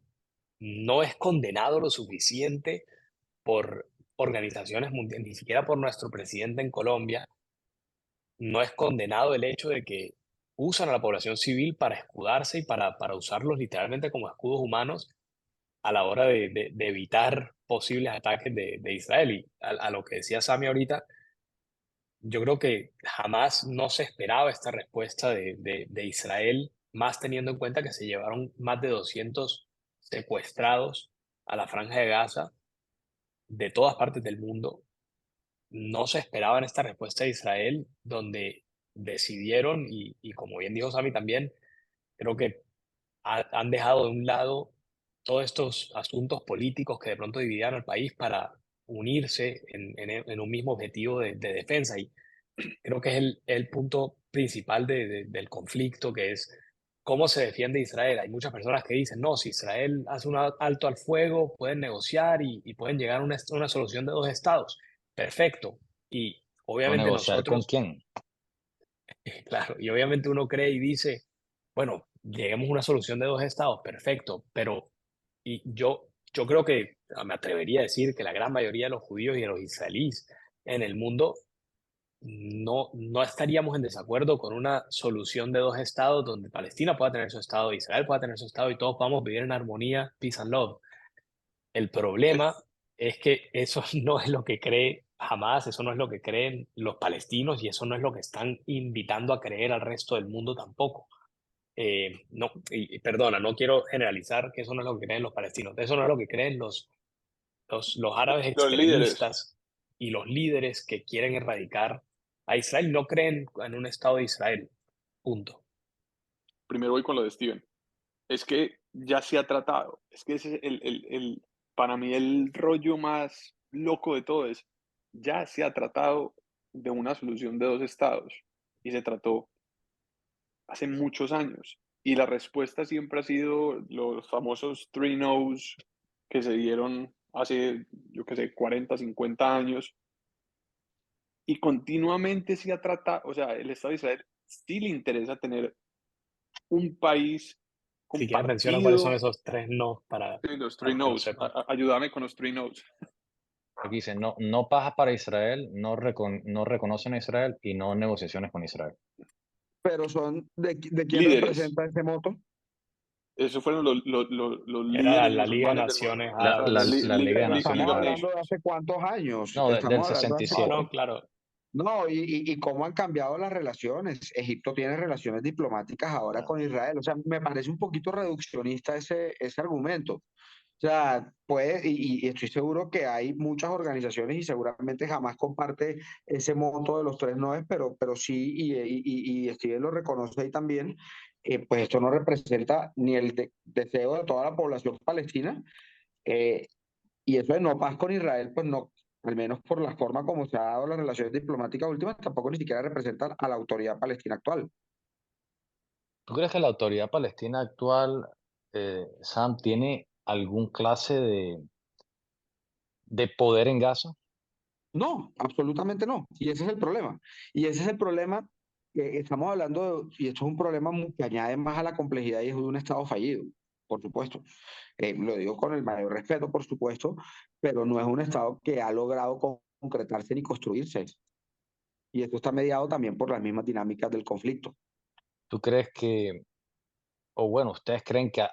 no es condenado lo suficiente por organizaciones mundiales, ni siquiera por nuestro presidente en Colombia. No es condenado el hecho de que usan a la población civil para escudarse y para usarlos literalmente como escudos humanos a la hora de evitar posibles ataques de Israel. Y a lo que decía Sami ahorita, yo creo que jamás no se esperaba esta respuesta de Israel, más teniendo en cuenta que se llevaron más de 200 secuestrados a la Franja de Gaza de todas partes del mundo. No se esperaba en esta respuesta de Israel, donde decidieron, y como bien dijo Sami también, creo que han dejado de un lado todos estos asuntos políticos que de pronto dividían al país para unirse en un mismo objetivo de defensa. Y creo que es el punto principal del conflicto, que es cómo se defiende Israel. Hay muchas personas que dicen, no, si Israel hace un alto al fuego, pueden negociar y pueden llegar a una solución de dos estados. Perfecto. Y ¿O obviamente negociar con nosotros, quién? claro, y obviamente uno cree y dice, bueno, lleguemos a una solución de dos estados, perfecto, pero yo creo que me atrevería a decir que la gran mayoría de los judíos y de los israelíes en el mundo no estaríamos en desacuerdo con una solución de dos estados donde Palestina pueda tener su estado, Israel pueda tener su estado y todos podamos vivir en armonía, peace and love. El problema es que eso no es lo que cree Hamas, eso no es lo que creen los palestinos y eso no es lo que están invitando a creer al resto del mundo tampoco. No, y perdona, no quiero generalizar que eso no es lo que creen los palestinos, eso no es lo que creen los árabes Los líderes. extremistas y los líderes que quieren erradicar a Israel. No creen en un Estado de Israel. Punto. Primero voy con lo de Steven. Es que ya se ha tratado. Es que ese es para mí el rollo más loco de todo es, ya se ha tratado de una solución de dos estados y se trató hace muchos años. Y la respuesta siempre ha sido los famosos three no's que se dieron hace, yo qué sé, 40, 50 años. Y continuamente se ha tratado, o sea, el Estado de Israel sí le interesa tener un país Si quieres menciona cuáles son compartido. esos tres no Sí, los para three los que no no's. sepan. Ayúdame con los three no's. Aquí dice, no, no paz para Israel, no reconocen a Israel y no negociaciones con Israel. Pero son de quién Líderes. representa ese moto. Esos fueron los Era líderes la Liga de musulmanes del Naciones momento. La, Árabes, la, sí. la Liga de Pero estamos Naciones League of Árabes. hablando de Nations. hace cuántos años. No, del Estamos hablando de hace... No, 67. no, claro. No, y cómo han cambiado las relaciones. Egipto tiene relaciones diplomáticas ahora Ah, con Israel. O sea, me parece un poquito reduccionista ese argumento. O sea, pues, y estoy seguro que hay muchas organizaciones y seguramente jamás comparte ese monto de los tres noes, pero sí, y Steven lo reconoce ahí también, pues esto no representa ni el deseo de toda la población palestina, eh, y eso de no paz con Israel, pues no, al menos por la forma como se ha dado las relaciones diplomáticas últimas, tampoco ni siquiera representan a la autoridad palestina actual. ¿Tú crees que la autoridad palestina actual, Sam, tiene algún clase de poder en Gaza? No, absolutamente no. Y ese es el problema. Y ese es el problema que estamos hablando de, y esto es un problema que añade más a la complejidad y es de un Estado fallido, por supuesto. Lo digo con el mayor respeto, por supuesto, pero no es un Estado que ha logrado concretarse ni construirse. Y esto está mediado también por las mismas dinámicas del conflicto. ¿Tú crees que, o bueno, ustedes creen que,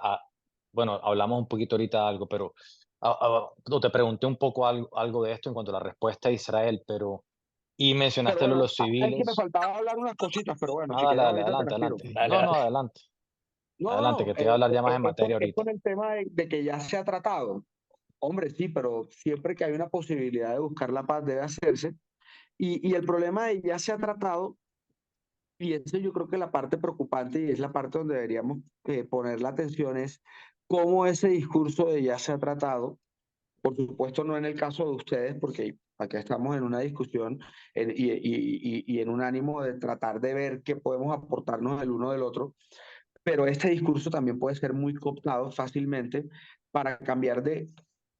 bueno, hablamos un poquito ahorita de algo, pero, o te pregunté un poco algo de esto en cuanto a la respuesta a Israel, pero, y Pero mencionaste lo de bueno, los es que me civiles. faltaba hablar unas cositas, pero bueno, Ah, si dale, quieres dale, ahorita te adelante, las tiro. adelante. Dale, No, dale. no, adelante. No, Adelante, no, que te iba a hablar ya más en materia es ahorita. con el tema de que ya se ha tratado. Hombre, sí, pero siempre que hay una posibilidad de buscar la paz debe hacerse. Y el problema de ya se ha tratado, y eso yo creo que la parte preocupante y es la parte donde deberíamos poner la atención es cómo ese discurso de ya se ha tratado, por supuesto no en el caso de ustedes, porque acá estamos en una discusión y en un ánimo de tratar de ver qué podemos aportarnos el uno del otro, pero este discurso también puede ser muy cooptado fácilmente para cambiar de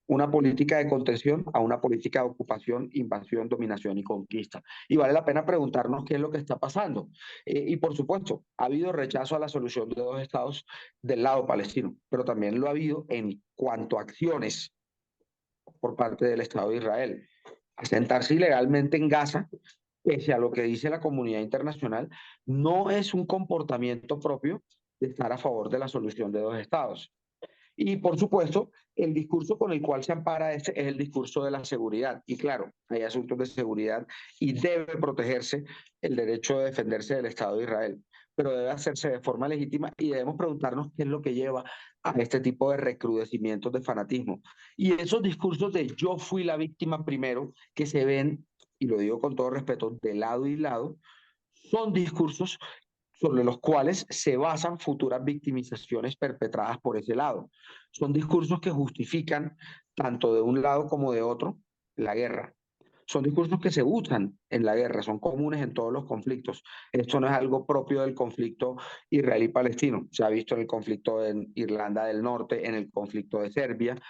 una política de contención a una política de ocupación, invasión, dominación y conquista. Y vale la pena preguntarnos qué es lo que está pasando. Y por supuesto, ha habido rechazo a la solución de dos estados del lado palestino, pero también lo ha habido en cuanto a acciones por parte del Estado de Israel. Asentarse ilegalmente en Gaza, pese a lo que dice la comunidad internacional, no es un comportamiento propio de estar a favor de la solución de dos estados. Y por supuesto, el discurso con el cual se ampara este es el discurso de la seguridad. Y claro, hay asuntos de seguridad y debe protegerse el derecho de defenderse del Estado de Israel, pero debe hacerse de forma legítima y debemos preguntarnos qué es lo que lleva a este tipo de recrudecimientos de fanatismo. Y esos discursos de yo fui la víctima primero, que se ven, y lo digo con todo respeto, de lado y lado, son discursos sobre los cuales se basan futuras victimizaciones perpetradas por ese lado. Son discursos que justifican, tanto de un lado como de otro, la guerra. Son discursos que se usan en la guerra, son comunes en todos los conflictos. Esto no es algo propio del conflicto israelí-palestino. Se ha visto en el conflicto en Irlanda del Norte, en el conflicto de Serbia.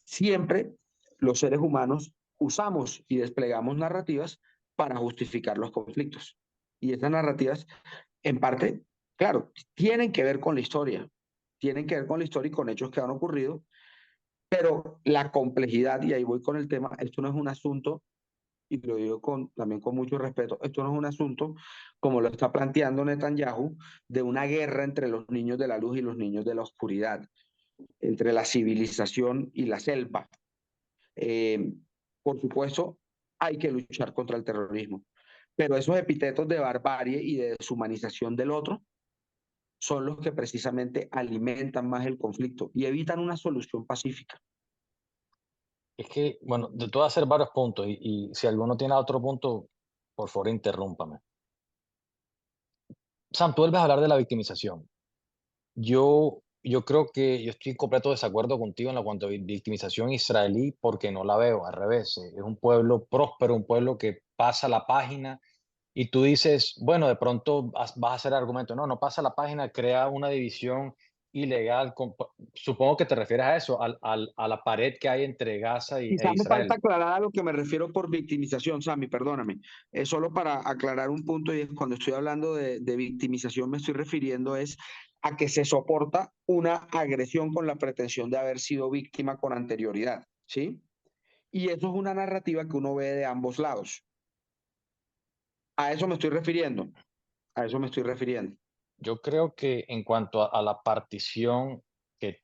Siempre los seres humanos usamos y desplegamos narrativas para justificar los conflictos. Y esas narrativas en parte, claro, tienen que ver con la historia, tienen que ver con la historia y con hechos que han ocurrido, pero la complejidad, y ahí voy con el tema, esto no es un asunto, y lo digo también con mucho respeto, esto no es un asunto como lo está planteando Netanyahu, de una guerra entre los niños de la luz y los niños de la oscuridad, entre la civilización y la selva. Eh, por supuesto, hay que luchar contra el terrorismo, pero esos epítetos de barbarie y de deshumanización del otro son los que precisamente alimentan más el conflicto y evitan una solución pacífica. Es que, bueno, te voy a hacer varios puntos y si alguno tiene otro punto, por favor, interrúmpame. Sam, tú vuelves a hablar de la victimización. Yo creo que yo estoy en completo desacuerdo contigo en la cuanto a victimización israelí porque no la veo, al revés. Es un pueblo próspero, un pueblo que pasa la página y tú dices, bueno, de pronto vas a hacer argumento, no, no pasa la página, crea una división ilegal. Supongo que te refieres a eso, a la pared que hay entre Gaza e Quizás me falta Israel. aclarar a lo que me refiero por victimización, Sammy, perdóname. Es solo para aclarar un punto y es cuando estoy hablando de victimización me estoy refiriendo es a que se soporta una agresión con la pretensión de haber sido víctima con anterioridad, ¿sí? Y eso es una narrativa que uno ve de ambos lados. A eso me estoy refiriendo, a eso me estoy refiriendo. yo creo que en cuanto a la partición que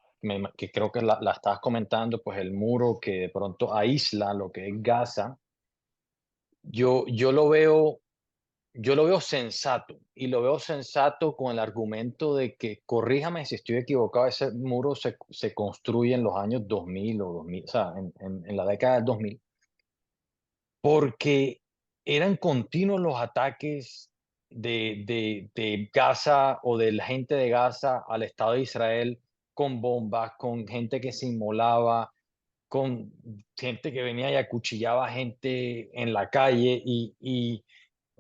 creo que la estabas comentando, pues el muro que de pronto aísla lo que es Gaza, yo, yo lo veo, yo lo veo sensato y lo veo sensato con el argumento de que, corríjame si estoy equivocado, ese muro se construye en los años 2000 o 2000, o sea, en la década del 2000, porque eran continuos los ataques de Gaza o de la gente de Gaza al Estado de Israel con bombas, con gente que se inmolaba, con gente que venía y acuchillaba gente en la calle y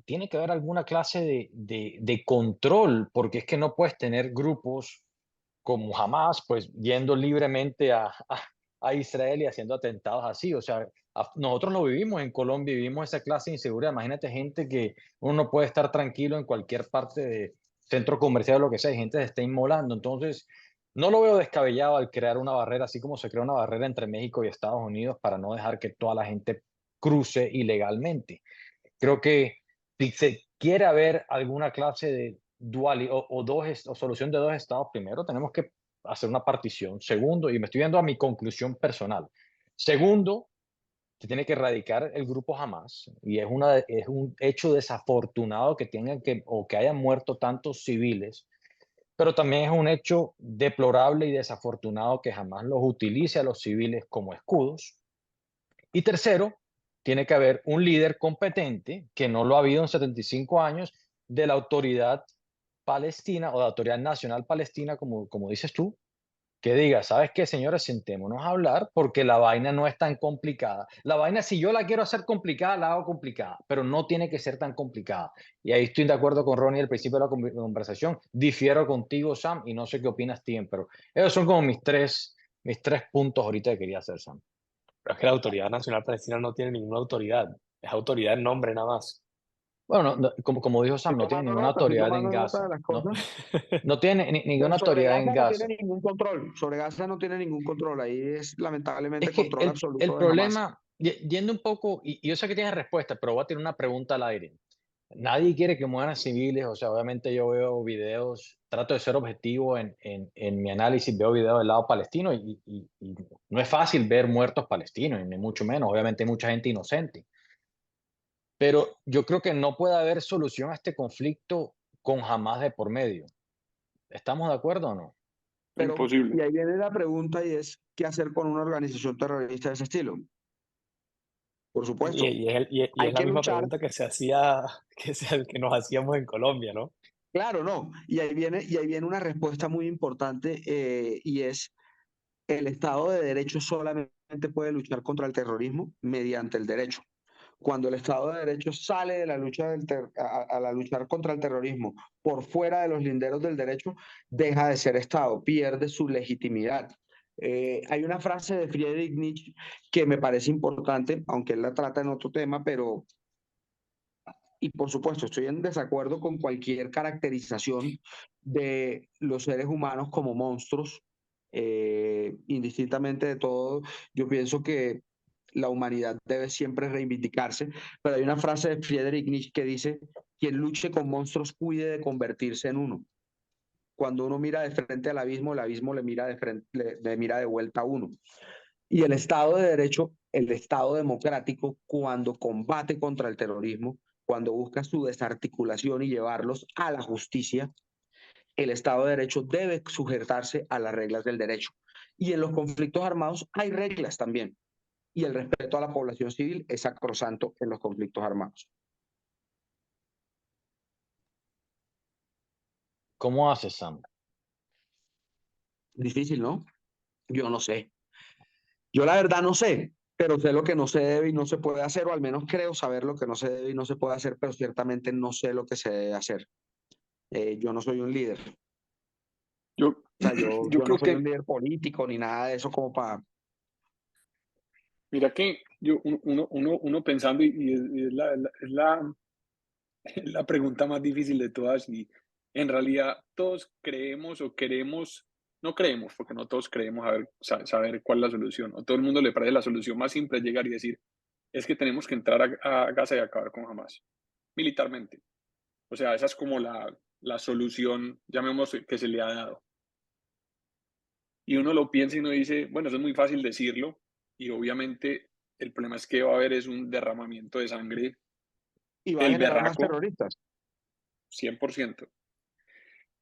tiene que haber alguna clase de control, porque es que no puedes tener grupos como Hamas, pues yendo libremente a Israel y haciendo atentados así. O sea, nosotros lo vivimos en Colombia, vivimos esa clase de inseguridad. Imagínate gente que uno no puede estar tranquilo en cualquier parte de centro comercial o lo que sea, y gente se está inmolando. Entonces, no lo veo descabellado al crear una barrera, así como se creó una barrera entre México y Estados Unidos para no dejar que toda la gente cruce ilegalmente. Creo que si se quiere haber alguna clase de dual o solución de dos estados, primero tenemos que hacer una partición. Segundo, y me estoy yendo a mi conclusión personal. Segundo, se tiene que erradicar el grupo Hamas y es un hecho desafortunado que tengan que o que hayan muerto tantos civiles, pero también es un hecho deplorable y desafortunado que Hamas los utilice a los civiles como escudos. Y tercero, tiene que haber un líder competente, que no lo ha habido en 75 años, de la autoridad palestina o de la autoridad nacional palestina, como dices tú, que diga, ¿sabes qué, señores? Sentémonos a hablar porque la vaina no es tan complicada. La vaina, si yo la quiero hacer complicada, la hago complicada, pero no tiene que ser tan complicada. Y ahí estoy de acuerdo con Ronnie al principio de la conversación. Difiero contigo, Sam, y no sé qué opinas, Tim, pero esos son como mis tres puntos ahorita que quería hacer, Sam. Pero es que la Autoridad Nacional Palestina no tiene ninguna autoridad, es autoridad en nombre nada más. Bueno, como dijo Sam, no tiene ninguna Estoy autoridad en tomando nota de Gaza. las No, cosas. no tiene Pero ninguna sobre autoridad en Gaza no tiene Gaza. ningún control. Sobre Gaza no tiene ningún control. Ahí es Es lamentablemente que control el absoluto de Hamas. problema, yendo un poco, y yo sé que tienes respuesta, pero voy a tener una pregunta al aire. Nadie quiere que mueran civiles, o sea, obviamente yo veo videos, trato de ser objetivo en mi análisis, veo videos del lado palestino y no es fácil ver muertos palestinos, ni mucho menos, obviamente hay mucha gente inocente, pero yo creo que no puede haber solución a este conflicto con Hamas de por medio. ¿Estamos de acuerdo o no? Pero, y Imposible. ahí viene la pregunta y es, ¿qué hacer con una organización terrorista de ese estilo? Por supuesto, Y hay es la que misma luchar. pregunta que se hacía, que nos hacíamos en Colombia, ¿no? Claro, no. Y ahí viene una respuesta muy importante y es, el Estado de Derecho solamente puede luchar contra el terrorismo mediante el derecho. Cuando el Estado de Derecho sale de la lucha a la luchar contra el terrorismo por fuera de los linderos del derecho, deja de ser Estado, pierde su legitimidad. Hay una frase de Friedrich Nietzsche que me parece importante, aunque él la trata en otro tema, pero, y por supuesto, estoy en desacuerdo con cualquier caracterización de los seres humanos como monstruos, indistintamente de todo. Yo pienso que la humanidad debe siempre reivindicarse, pero hay una frase de Friedrich Nietzsche que dice, quien luche con monstruos cuide de convertirse en uno. Cuando uno mira de frente al abismo, el abismo le mira de frente, le mira de vuelta a uno. Y el Estado de Derecho, el Estado democrático, cuando combate contra el terrorismo, cuando busca su desarticulación y llevarlos a la justicia, el Estado de Derecho debe sujetarse a las reglas del derecho. Y en los conflictos armados hay reglas también. Y el respeto a la población civil es sacrosanto en los conflictos armados. ¿Cómo haces, Sam? Difícil, ¿no? Yo no sé. Yo la verdad no sé, pero sé lo que no se debe y no se puede hacer, o al menos creo saber lo que no se debe y no se puede hacer, pero ciertamente no sé lo que se debe hacer. Yo no soy un líder. Yo, O sea, yo, yo yo no creo soy un que, líder político ni nada de eso como para... mira que uno pensando, y es la pregunta más difícil de todas, y en realidad todos creemos o queremos, no creemos, porque no todos creemos saber cuál es la solución, o todo el mundo le parece la solución más simple llegar y decir, es que tenemos que entrar a Gaza y acabar con Hamas, militarmente. O sea, esa es como la solución, llamemos, que se le ha dado. Y uno lo piensa y uno dice, bueno, eso es muy fácil decirlo, y obviamente el problema es que va a haber es un derramamiento de sangre, Y va a el generar más berraco, terroristas. 100%.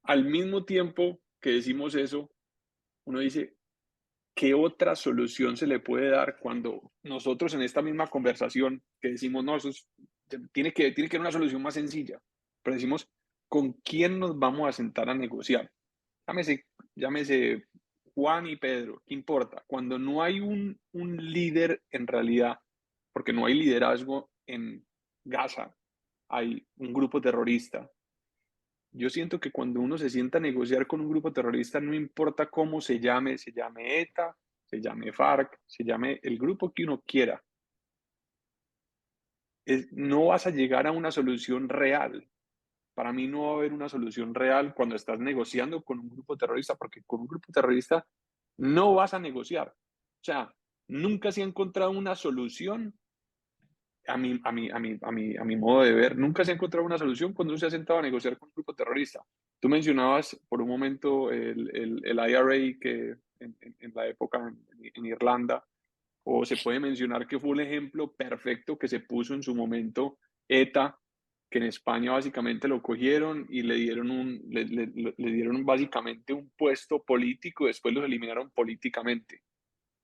Al mismo tiempo que decimos eso, uno dice, ¿qué otra solución se le puede dar cuando nosotros en esta misma conversación que decimos, no, tiene que haber una solución más sencilla, pero decimos, ¿con quién nos vamos a sentar a negociar? Llámese Juan y Pedro, ¿qué importa? Cuando no hay un líder en realidad, porque no hay liderazgo en Gaza, hay un grupo terrorista. Yo siento que cuando uno se sienta a negociar con un grupo terrorista, no importa cómo se llame ETA, se llame FARC, se llame el grupo que uno quiera, no vas a llegar a una solución real. Para mí no va a haber una solución real cuando estás negociando con un grupo terrorista, porque con un grupo terrorista no vas a negociar. O sea, nunca se ha encontrado una solución, a mi modo de ver, nunca se ha encontrado una solución cuando uno se ha sentado a negociar con un grupo terrorista. Tú mencionabas por un momento el IRA que en la época en Irlanda, o se puede mencionar que fue un ejemplo perfecto que se puso en su momento ETA, que en España básicamente lo cogieron y le dieron básicamente un puesto político, después los eliminaron políticamente.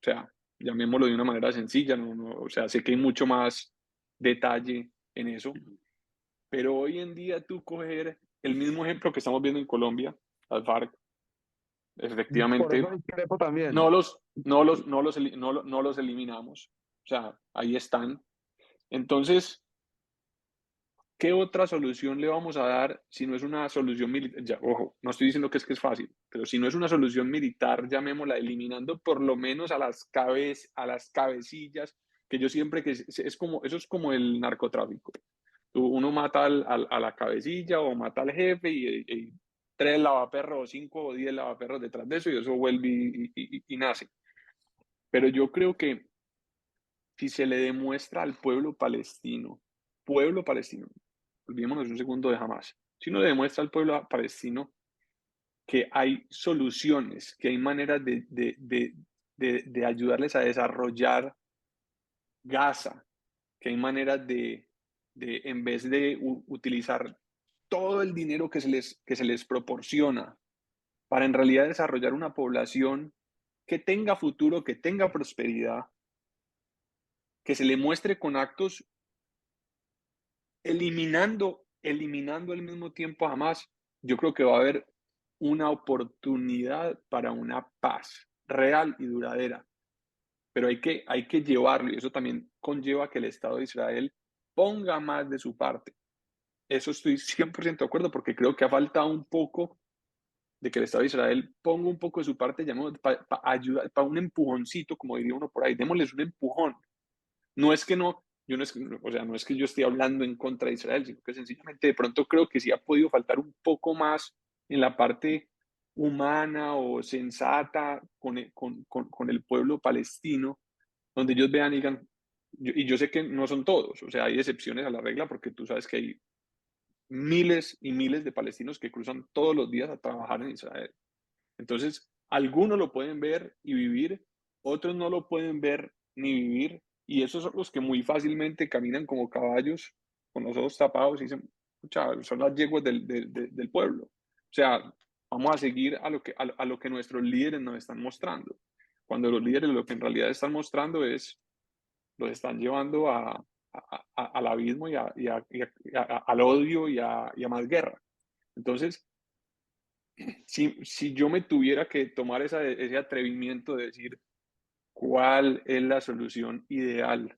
O sea, llamémoslo de una manera sencilla, o sea, sé que hay mucho más detalle en eso, pero hoy en día tú coger el mismo ejemplo que estamos viendo en Colombia, las FARC, Por eso efectivamente, discrepo también. no los eliminamos. O sea, ahí están. Entonces, ¿qué otra solución le vamos a dar si no es una solución militar? Ya, ojo, no estoy diciendo que es fácil, pero si no es una solución militar, llamémosla, eliminando por lo menos a las cabecillas, que yo siempre que es como, eso es como el narcotráfico. Uno mata a la cabecilla o mata al jefe y 3 lavaperros o 5 o 10 lavaperros detrás de eso y eso vuelve y nace. Pero yo creo que si se le demuestra al pueblo palestino, olvidémonos un segundo de Hamas, si uno le demuestra al pueblo palestino que hay soluciones, que hay maneras de ayudarles a desarrollar Gaza, que hay maneras en vez de utilizar todo el dinero que se les proporciona para en realidad desarrollar una población que tenga futuro, que tenga prosperidad, que se le muestre con actos eliminando al mismo tiempo a Hamas, yo creo que va a haber una oportunidad para una paz real y duradera. Pero hay que llevarlo y eso también conlleva que el Estado de Israel ponga más de su parte. Eso estoy 100% de acuerdo porque creo que ha faltado un poco de que el Estado de Israel ponga un poco de su parte, para ayudar, para un empujoncito, como diría uno por ahí, démosles un empujón. No es que no, yo no es, o sea, no es que yo esté hablando en contra de Israel, sino que sencillamente de pronto creo que sí ha podido faltar un poco más en la parte humana o sensata con el pueblo palestino, donde ellos vean y digan, y yo sé que no son todos, o sea, hay excepciones a la regla porque tú sabes que hay miles y miles de palestinos que cruzan todos los días a trabajar en Israel. Entonces, algunos lo pueden ver y vivir, otros no lo pueden ver ni vivir, y esos son los que muy fácilmente caminan como caballos con los ojos tapados y dicen, son las yeguas del pueblo. O sea, vamos a seguir a lo que nuestros líderes nos están mostrando. Cuando los líderes lo que en realidad están mostrando los están llevando al abismo al odio y a más guerra. Entonces, si yo me tuviera que tomar ese atrevimiento de decir cuál es la solución ideal,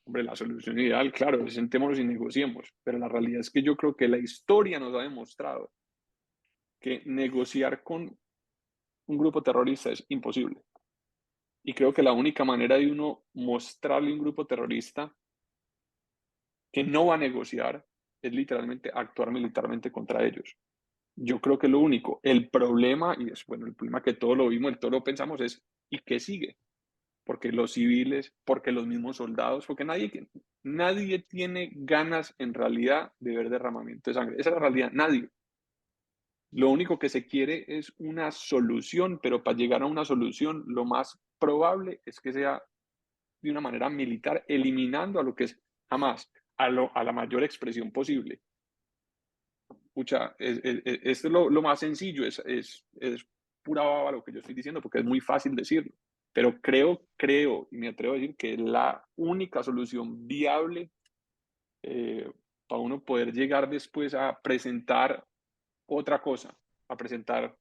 hombre, la solución ideal, claro, sentémonos y negociemos, pero la realidad es que yo creo que la historia nos ha demostrado que negociar con un grupo terrorista es imposible. Y creo que la única manera de uno mostrarle a un grupo terrorista que no va a negociar es literalmente actuar militarmente contra ellos. Yo creo que lo único, el problema, y es bueno, el problema que todos lo vimos, todos lo pensamos es, ¿y qué sigue? Porque los civiles, porque los mismos soldados, porque nadie tiene ganas en realidad de ver derramamiento de sangre. Esa es la realidad, nadie. Lo único que se quiere es una solución, pero para llegar a una solución, lo más probable es que sea de una manera militar, eliminando a lo que es Hamas, a la mayor expresión posible. Pucha, esto es lo más sencillo, es pura baba lo que yo estoy diciendo, porque es muy fácil decirlo. Pero creo, y me atrevo a decir que la única solución viable para uno poder llegar después a presentar otra cosa, a presentar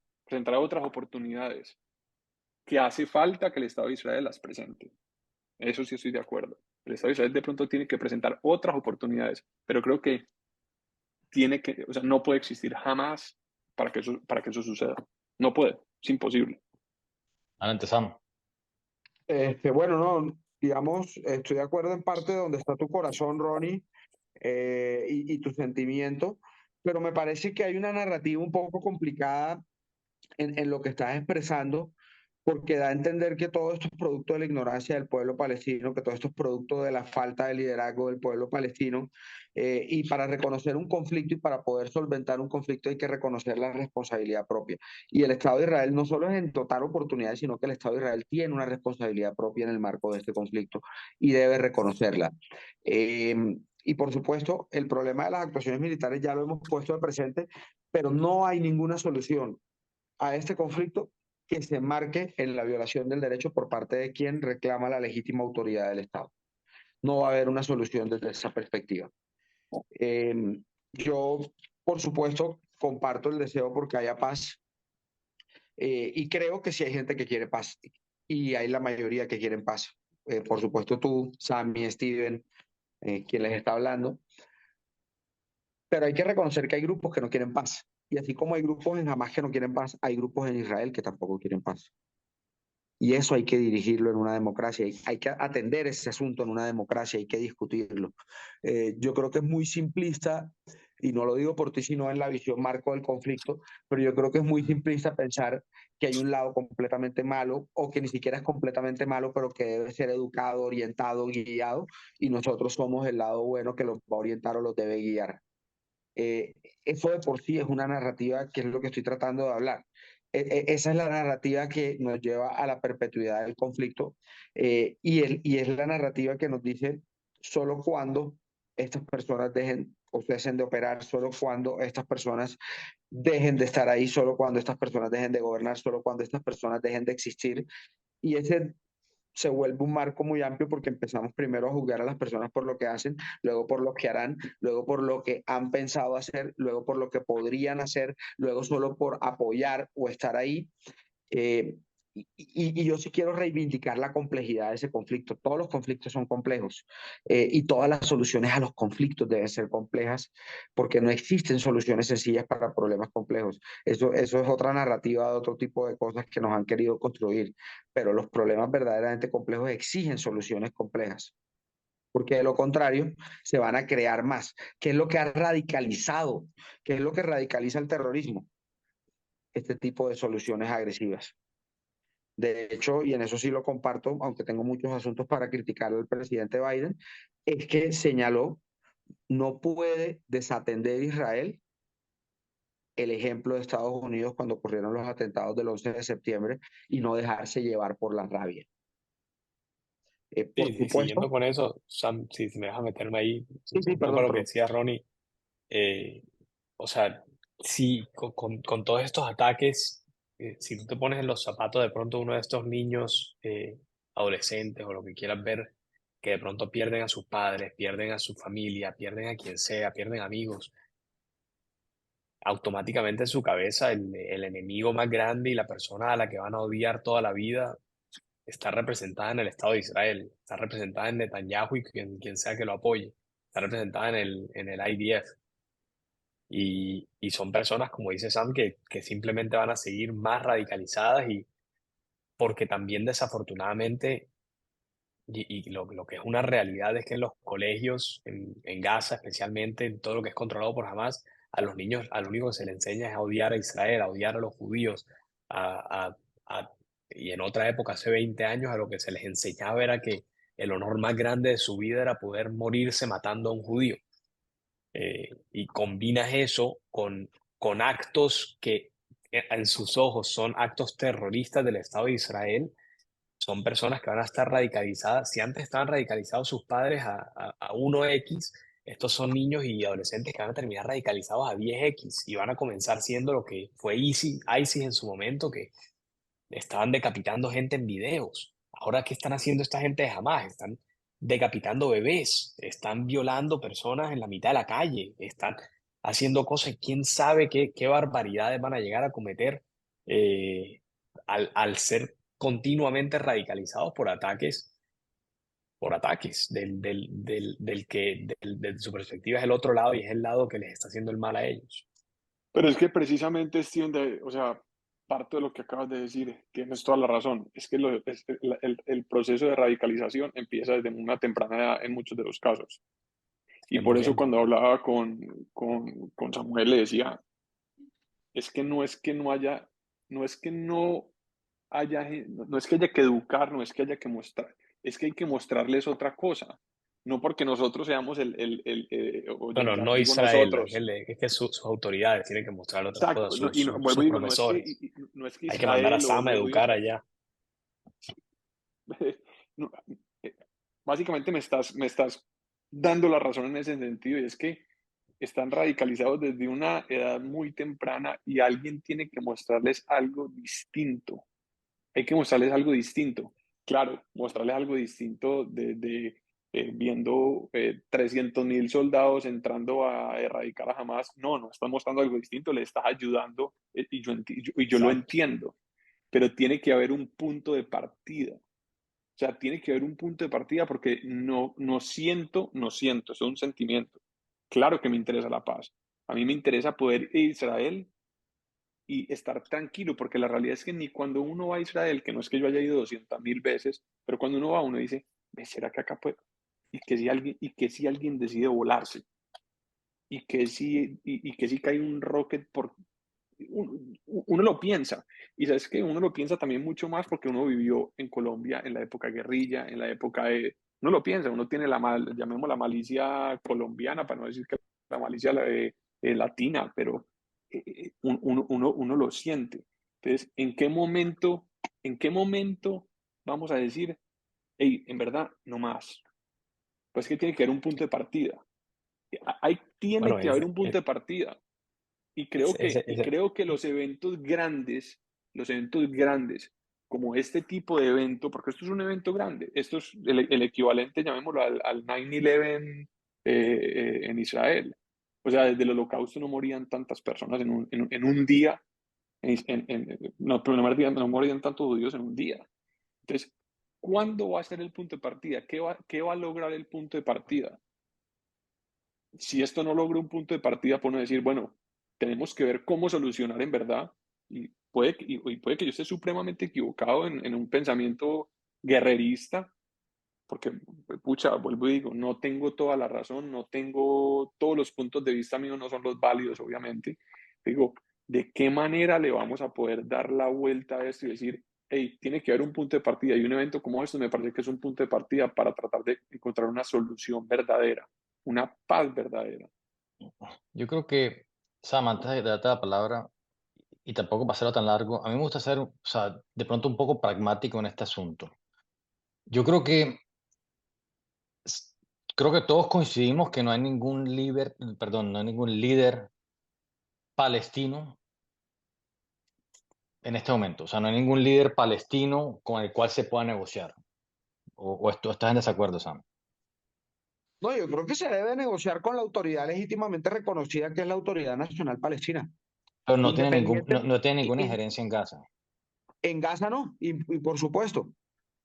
otras oportunidades, que hace falta que el Estado de Israel las presente. Eso sí estoy de acuerdo. El Estado de Israel de pronto tiene que presentar otras oportunidades, pero creo que o sea, no puede existir jamás para que eso suceda. No puede, es imposible. Adelante, Sam. Bueno, no, digamos, estoy de acuerdo en parte de donde está tu corazón, Ronnie, y tu sentimiento, pero me parece que hay una narrativa un poco complicada en lo que estás expresando, porque da a entender que todo esto es producto de la ignorancia del pueblo palestino, que todo esto es producto de la falta de liderazgo del pueblo palestino, y para reconocer un conflicto y para poder solventar un conflicto hay que reconocer la responsabilidad propia. Y el Estado de Israel no solo es en dotar oportunidades, sino que el Estado de Israel tiene una responsabilidad propia en el marco de este conflicto y debe reconocerla. Eh, y por supuesto, el problema de las actuaciones militares ya lo hemos puesto de presente, pero no hay ninguna solución a este conflicto que se marque en la violación del derecho por parte de quien reclama la legítima autoridad del Estado. No va a haber una solución desde esa perspectiva. Eh, yo, por supuesto, comparto el deseo porque haya paz y creo que sí hay gente que quiere paz y hay la mayoría que quieren paz. Por supuesto tú, Sammy, Steven, quien les está hablando, pero hay que reconocer que hay grupos que no quieren paz. Y así como hay grupos en Hamas que no quieren paz, hay grupos en Israel que tampoco quieren paz. Y eso hay que dirigirlo en una democracia, hay que atender ese asunto en una democracia, hay que discutirlo. Yo creo que es muy simplista, y no lo digo por ti, sino en la visión marco del conflicto, pero yo creo que es muy simplista pensar que hay un lado completamente malo o que ni siquiera es completamente malo, pero que debe ser educado, orientado, guiado, y nosotros somos el lado bueno que los va a orientar o los debe guiar. Eh, Eso de por sí es una narrativa que es lo que estoy tratando de hablar. Esa es la narrativa que nos lleva a la perpetuidad del conflicto y es la narrativa que nos dice solo cuando estas personas dejen o cesen de operar, solo cuando estas personas dejen de estar ahí, solo cuando estas personas dejen de gobernar, solo cuando estas personas dejen de existir. Y ese se vuelve un marco muy amplio porque empezamos primero a juzgar a las personas por lo que hacen, luego por lo que harán, luego por lo que han pensado hacer, luego por lo que podrían hacer, luego solo por apoyar o estar ahí. Eh, y yo sí quiero reivindicar la complejidad de ese conflicto. Todos los conflictos son complejos y todas las soluciones a los conflictos deben ser complejas porque no existen soluciones sencillas para problemas complejos. Eso es otra narrativa de otro tipo de cosas que nos han querido construir, pero los problemas verdaderamente complejos exigen soluciones complejas. Porque de lo contrario se van a crear más. ¿Qué es lo que ha radicalizado? ¿Qué es lo que radicaliza el terrorismo? Este tipo de soluciones agresivas. De hecho, y en eso sí lo comparto, aunque tengo muchos asuntos para criticar al presidente Biden, es que señaló, no puede desatender Israel el ejemplo de Estados Unidos cuando ocurrieron los atentados del 11 de septiembre y no dejarse llevar por la rabia. Por Sí, siguiendo supuesto, con eso, Sam, si me dejas meterme ahí, sí, sí, un poco perdón, lo que perdón. decía Ronnie, o sea, sí, con todos estos ataques, si tú te pones en los zapatos de pronto uno de estos niños, adolescentes o lo que quieras ver, que de pronto pierden a sus padres, pierden a su familia, pierden a quien sea, pierden amigos, automáticamente en su cabeza el enemigo más grande y la persona a la que van a odiar toda la vida está representada en el Estado de Israel, está representada en Netanyahu y quien sea que lo apoye, está representada en el IDF. Y son personas, como dice Sam, que simplemente van a seguir más radicalizadas y porque también desafortunadamente, y lo que es una realidad es que en los colegios, en Gaza especialmente, en todo lo que es controlado por Hamas, a los niños, a lo único que se les enseña es a odiar a Israel, a odiar a los judíos, a, a- a- y en otra época, hace 20 años, a lo que se les enseñaba era que el honor más grande de su vida era poder morirse matando a un judío. Y combinas eso con con actos que en sus ojos son actos terroristas del Estado de Israel, son personas que van a estar radicalizadas. Si antes estaban radicalizados sus padres a 1X, estos son niños y adolescentes que van a terminar radicalizados a 10X y van a comenzar siendo lo que fue ISIS en su momento, que estaban decapitando gente en videos. Ahora, ¿qué están haciendo esta gente de Hamas? Están decapitando bebés, están violando personas en la mitad de la calle, están haciendo cosas, quién sabe qué barbaridades van a llegar a cometer eh, al ser continuamente radicalizados por ataques de su perspectiva es el otro lado y es el lado que les está haciendo el mal a ellos. Pero es que precisamente, Steven, o sea, parte de lo que acabas de decir, tienes toda la razón, es que el proceso de radicalización empieza desde una temprana edad en muchos de los casos. Y por eso 100%. cuando hablaba con Samuel le decía, es que no haya, no es que no haya, no es que haya que educar, no es que haya que mostrar, es que hay que mostrarles otra cosa. No porque nosotros seamos o Bueno, ya no digo Israel, nosotros. es que sus autoridades tienen que mostrar otras cosas, Exacto, no, y vuelvo sus y digo, profesores. no es que Hay que mandar a Israel o Sam a educar gobierno, allá. no, eh, básicamente me estás dando la razón en ese sentido, y es que están radicalizados desde una edad muy temprana y alguien tiene que mostrarles algo distinto. Hay que mostrarles algo distinto. Claro, mostrarles algo distinto desde viendo 300.000 soldados entrando a erradicar a Hamas. No, no estás mostrando algo distinto, le estás ayudando y yo lo Exacto. entiendo, pero tiene que haber un punto de partida. O sea, tiene que haber un punto de partida porque no siento, es un sentimiento. Claro que me interesa la paz. A mí me interesa poder ir a Israel y estar tranquilo, porque la realidad es que ni cuando uno va a Israel, que no es que yo haya ido 200.000 veces, pero cuando uno va, uno dice, ¿ves, será que acá puede? Y que si alguien decide volarse, y que si cae un rocket uno lo piensa. Y sabes que uno lo piensa también mucho más porque uno vivió en Colombia en la época guerrilla, en la época de... Uno lo piensa, uno tiene llamemos la malicia colombiana, para no decir que la malicia latina, pero uno lo siente. Entonces, ¿en qué momento vamos a decir, hey, en verdad, no más? Pues que tiene que haber un punto de partida. Tiene Bueno, que haber un punto de partida. Y creo que, y creo que los eventos grandes, como este tipo de evento, porque esto es un evento grande, esto es el equivalente, llamémoslo, al 9/11 en Israel. O sea, desde el Holocausto no morían tantas personas en un día, no, pero no morían tantos judíos en un día. Entonces, ¿cuándo va a ser el punto de partida? ¿Qué va a lograr el punto de partida? Si esto no logra un punto de partida, por no decir, bueno, tenemos que ver cómo solucionar en verdad, y puede que yo esté supremamente equivocado en un pensamiento guerrerista, porque, pucha, vuelvo y digo, no tengo toda la razón, no tengo todos los puntos de vista míos, no son los válidos, obviamente. Digo, ¿de qué manera le vamos a poder dar la vuelta a esto y decir, hey, tiene que haber un punto de partida? Y un evento como esto me parece que es un punto de partida para tratar de encontrar una solución verdadera, una paz verdadera. Yo creo que, Sam, antes de darte la palabra, y tampoco pasarlo tan largo, a mí me gusta ser, o sea, de pronto un poco pragmático en este asunto. Yo s- creo que todos coincidimos que no hay ningún líder, perdón, no hay ningún líder palestino en este momento. O sea, no hay ningún líder palestino con el cual se pueda negociar. O esto, estás en desacuerdo, Sam. No, yo creo que se debe negociar con la autoridad legítimamente reconocida, que es la Autoridad Nacional Palestina. Pero no tiene Independiente, no tiene ninguna en, injerencia en Gaza. en Gaza no, y por supuesto,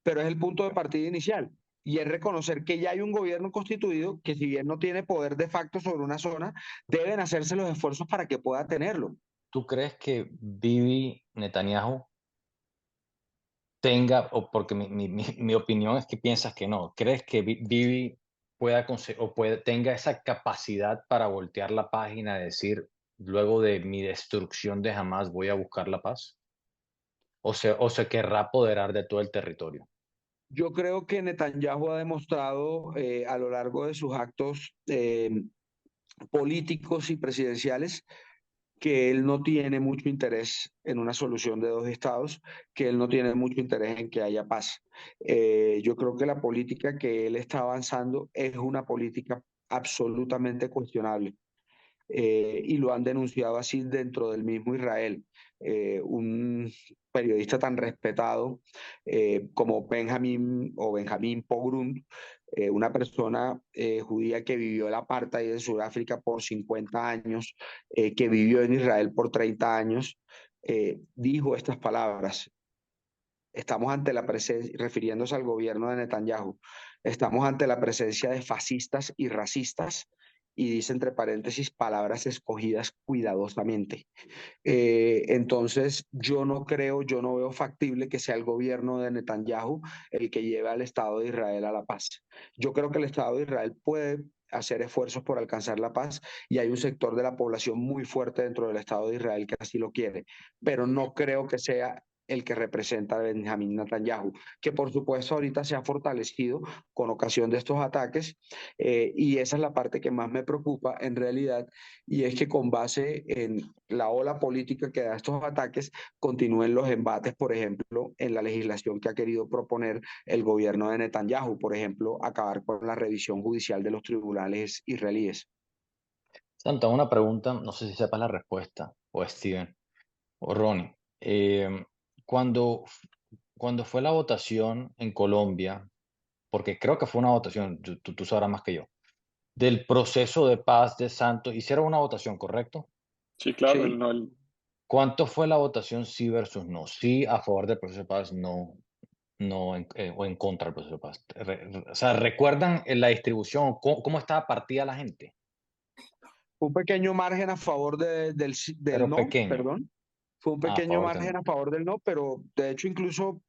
pero es el punto de partida inicial. Y es reconocer que ya hay un gobierno constituido que, si bien no tiene poder de facto sobre una zona, deben hacerse los esfuerzos para que pueda tenerlo. ¿Tú crees que Bibi Netanyahu tenga, o porque mi opinión es que piensas que no, crees que Bibi pueda o tenga esa capacidad para voltear la página y decir, luego de mi destrucción de Hamas voy a buscar la paz? O se querrá apoderar de todo el territorio? Yo creo que Netanyahu ha demostrado a lo largo de sus actos políticos y presidenciales que él no tiene mucho interés en una solución de dos estados, que él no tiene mucho interés en que haya paz. Yo creo que la política que él está avanzando es una política absolutamente cuestionable, y lo han denunciado así dentro del mismo Israel. Un periodista tan respetado como Benjamín Pogrund, una persona judía que vivió el apartheid en Sudáfrica por 50 años, que vivió en Israel por 30 años, dijo estas palabras: estamos ante la presencia, refiriéndose al gobierno de Netanyahu, estamos ante la presencia de fascistas y racistas, y dice entre paréntesis palabras escogidas cuidadosamente. Entonces, yo no veo factible que sea el gobierno de Netanyahu el que lleve al Estado de Israel a la paz. Yo creo que el Estado de Israel puede hacer esfuerzos por alcanzar la paz, y hay un sector de la población muy fuerte dentro del Estado de Israel que así lo quiere, pero no creo que sea el que representa a Benjamín Netanyahu, que por supuesto ahorita se ha fortalecido con ocasión de estos ataques, y esa es la parte que más me preocupa en realidad, y es que con base en la ola política que da estos ataques, continúen los embates, por ejemplo, en la legislación que ha querido proponer el gobierno de Netanyahu, por ejemplo, acabar con la revisión judicial de los tribunales israelíes. Santa, una pregunta, no sé si sepas la respuesta, o Steven, o Ronnie. Cuando, cuando fue la votación en Colombia, porque creo que fue una votación, tú sabrás más que yo, del proceso de paz de Santos, hicieron una votación, ¿correcto? Sí, claro, Sí. no, ¿Cuánto fue la votación sí versus no? Sí a favor del proceso de paz, no, no o en contra del proceso de paz. O sea, ¿recuerdan la distribución? ¿Cómo estaba partida la gente? Fue un pequeño margen a favor del Pero no, pequeño. perdón. Fue un A pequeño favor del margen no. a favor del no, pero de hecho incluso,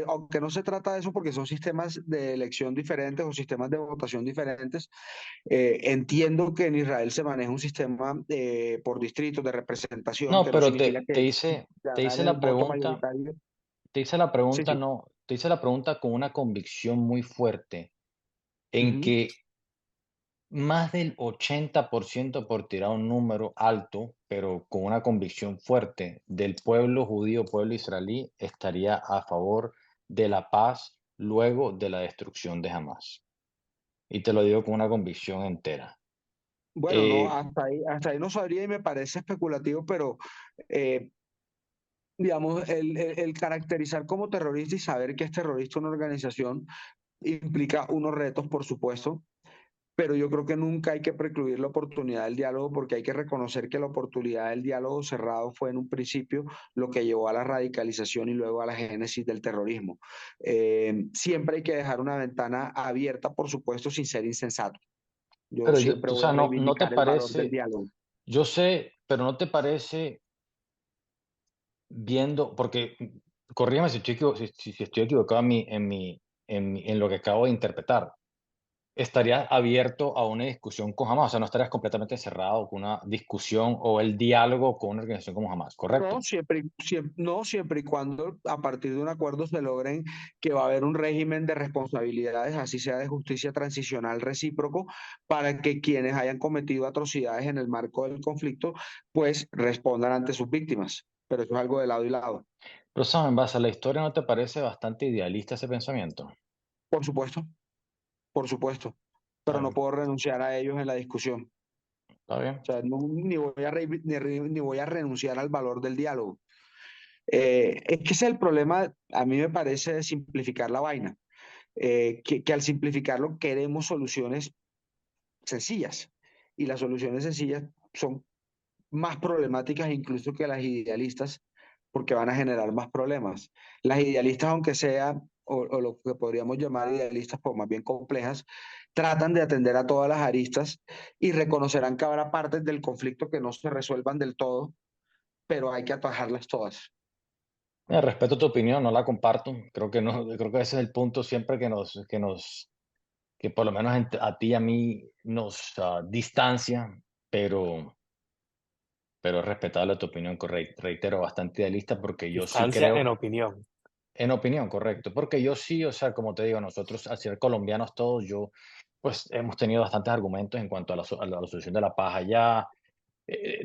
aunque no se trata de eso porque son sistemas de elección diferentes o sistemas de votación diferentes, entiendo que en Israel se maneja un sistema por distritos de representación, No, que no pero significa que te hice ganan el la voto pregunta, mayoritario. te hice la Sí, pregunta, sí. no, te hice la pregunta con una convicción muy fuerte en Ujú. que más del 80%, por tirar un número alto, pero con una convicción fuerte, del pueblo judío, pueblo israelí, estaría a favor de la paz luego de la destrucción de Hamas. Y te lo digo con una convicción entera. Bueno, no, Eh, hasta ahí no sabría y me parece especulativo, pero eh, digamos, el caracterizar como terrorista y saber que es terrorista una organización implica unos retos, por supuesto, pero yo creo que nunca hay que precluir la oportunidad del diálogo, porque hay que reconocer que la oportunidad del diálogo cerrado fue en un principio lo que llevó a la radicalización y luego a la génesis del terrorismo. Siempre hay que dejar una ventana abierta, por supuesto, sin ser insensato. Yo pero siempre o voy a sea, no, no te reivindicar el valor del parece, diálogo. yo sé, pero no te parece viendo, porque corrígeme si estoy, si estoy equivocado en lo que acabo de interpretar. ¿Estarías abierto a una discusión con Hamas? O sea, no estarías completamente cerrado con una discusión o el diálogo con una organización como Hamas, No, ¿correcto? no, siempre y cuando a partir de un acuerdo se logren que va a haber un régimen de responsabilidades, así sea de justicia transicional recíproco, para que quienes hayan cometido atrocidades en el marco del conflicto, pues respondan ante sus víctimas. Pero eso es algo de lado y lado. Pero, Sam, en base a la historia, ¿no te parece bastante idealista ese pensamiento? Por supuesto, por supuesto. Está Pero no bien, puedo renunciar a ellos en la discusión. está bien. O sea, ni voy a renunciar al valor del diálogo. Es que ese es el problema, a mí me parece, de simplificar la vaina. Que al simplificarlo queremos soluciones sencillas, y las soluciones sencillas son más problemáticas incluso que las idealistas, porque van a generar más problemas. Las idealistas, aunque sean, o lo que podríamos llamar idealistas, pues más bien complejas, tratan de atender a todas las aristas y reconocerán que habrá partes del conflicto que no se resuelvan del todo, pero hay que atajarlas todas. Respeto tu opinión, no la comparto. Creo que no, creo que ese es el punto siempre que por lo menos a ti y a mí nos distancia, pero, pero es respetable tu opinión, reitero, bastante idealista porque yo sí distancia en creo. opinión. En opinión, correcto. Porque yo sí, o sea, como te digo, nosotros, al ser colombianos todos, pues hemos tenido bastantes argumentos en cuanto a la solución de la paz allá.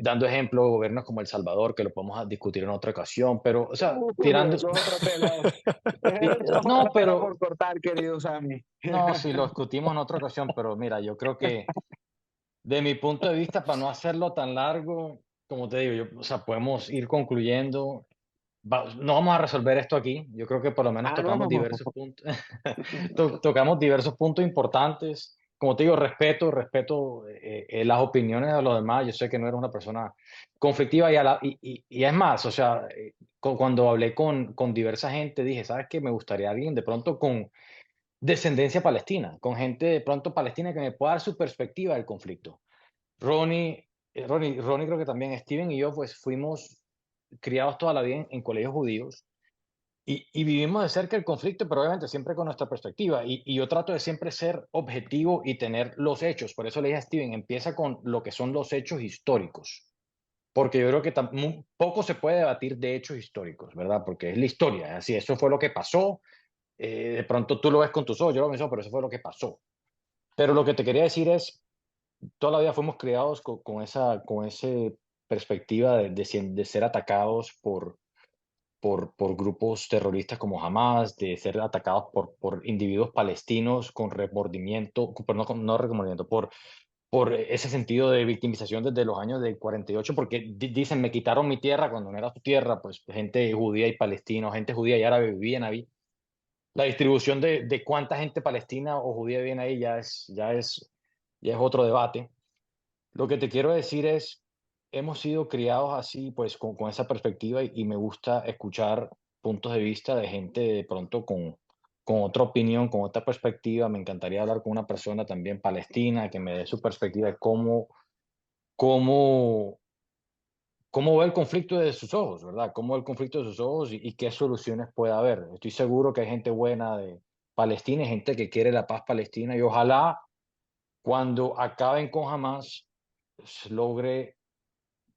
dando ejemplo, gobiernos como El Salvador, que lo podemos discutir en otra ocasión, pero, o sea, tirando... Eso es otro tema. Eso es No, otra tela pero, por cortar, querido Sammy. no, si lo discutimos en otra ocasión, pero mira, yo creo que de mi punto de vista, para no hacerlo tan largo, como te digo, o sea, podemos ir concluyendo. No vamos a resolver esto aquí. Yo creo que por lo menos Ah, no. tocamos diversos puntos, tocamos diversos puntos importantes. Como te digo, respeto las opiniones de los demás. Yo sé que no eres una persona conflictiva y es más, o sea, cuando hablé con diversa gente, dije, ¿sabes qué? Me gustaría alguien de pronto con descendencia palestina, con gente de pronto palestina que me pueda dar su perspectiva del conflicto. Ronnie creo que también, Steven y yo, pues fuimos criados toda la vida en colegios judíos y vivimos de cerca el conflicto, pero obviamente siempre con nuestra perspectiva. Y yo trato de siempre ser objetivo y tener los hechos. Por eso le dije a Steven, empieza con lo que son los hechos históricos. Porque yo creo que poco se puede debatir de hechos históricos, ¿verdad? Porque es la historia. Así, eso fue lo que pasó. De pronto tú lo ves con tus ojos, yo lo veo, pero eso fue lo que pasó. Pero lo que te quería decir es, toda la vida fuimos criados con esa perspectiva de ser atacados por grupos terroristas como Hamas, de ser atacados por individuos palestinos con remordimiento, no remordimiento, por ese sentido de victimización desde los años del 48, porque dicen, me quitaron mi tierra cuando no era su tierra, pues gente judía y palestina, gente judía y árabe vivían ahí. La distribución de cuánta gente palestina o judía viene ahí ya es otro debate. Lo que te quiero decir es, hemos sido criados así, pues con esa perspectiva y me gusta escuchar puntos de vista de gente de pronto con otra opinión, con otra perspectiva. Me encantaría hablar con una persona también palestina que me dé su perspectiva de cómo, cómo ve el conflicto desde sus ojos, ¿verdad? Cómo ve el conflicto de sus ojos y qué soluciones puede haber. Estoy seguro que hay gente buena de Palestina, hay gente que quiere la paz palestina y ojalá cuando acaben con Hamas logre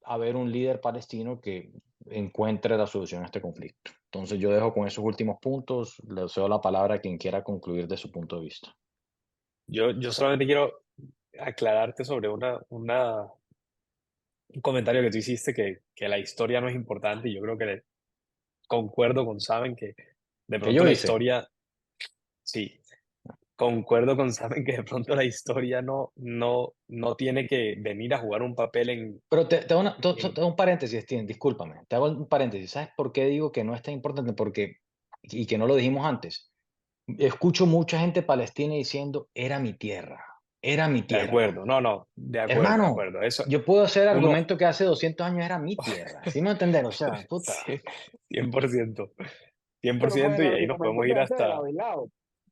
haber un líder palestino que encuentre la solución a este conflicto. Entonces yo dejo con esos últimos puntos, le cedo la palabra a quien quiera concluir de su punto de vista. Yo solamente quiero aclararte sobre un comentario que tú hiciste que la historia no es importante y yo creo que concuerdo con Saben que de Que pronto yo la hice, historia, sí, concuerdo con Saben que de pronto la historia no tiene que venir a jugar un papel pero te hago, te en hago un paréntesis, Steven, discúlpame, te hago un paréntesis. ¿Sabes por qué digo que no es tan importante? Porque, y que no lo dijimos antes, escucho mucha gente palestina diciendo, era mi de tierra. acuerdo, no, de acuerdo, de Hermano, acuerdo. Eso, yo puedo hacer uno, argumento que hace 200 años era mi tierra, ¿sí me entender? O sea, puta. sí, 100%, cien por Pero pues ciento el y ahí nos argumento podemos se ir hace de hasta, lado y lado.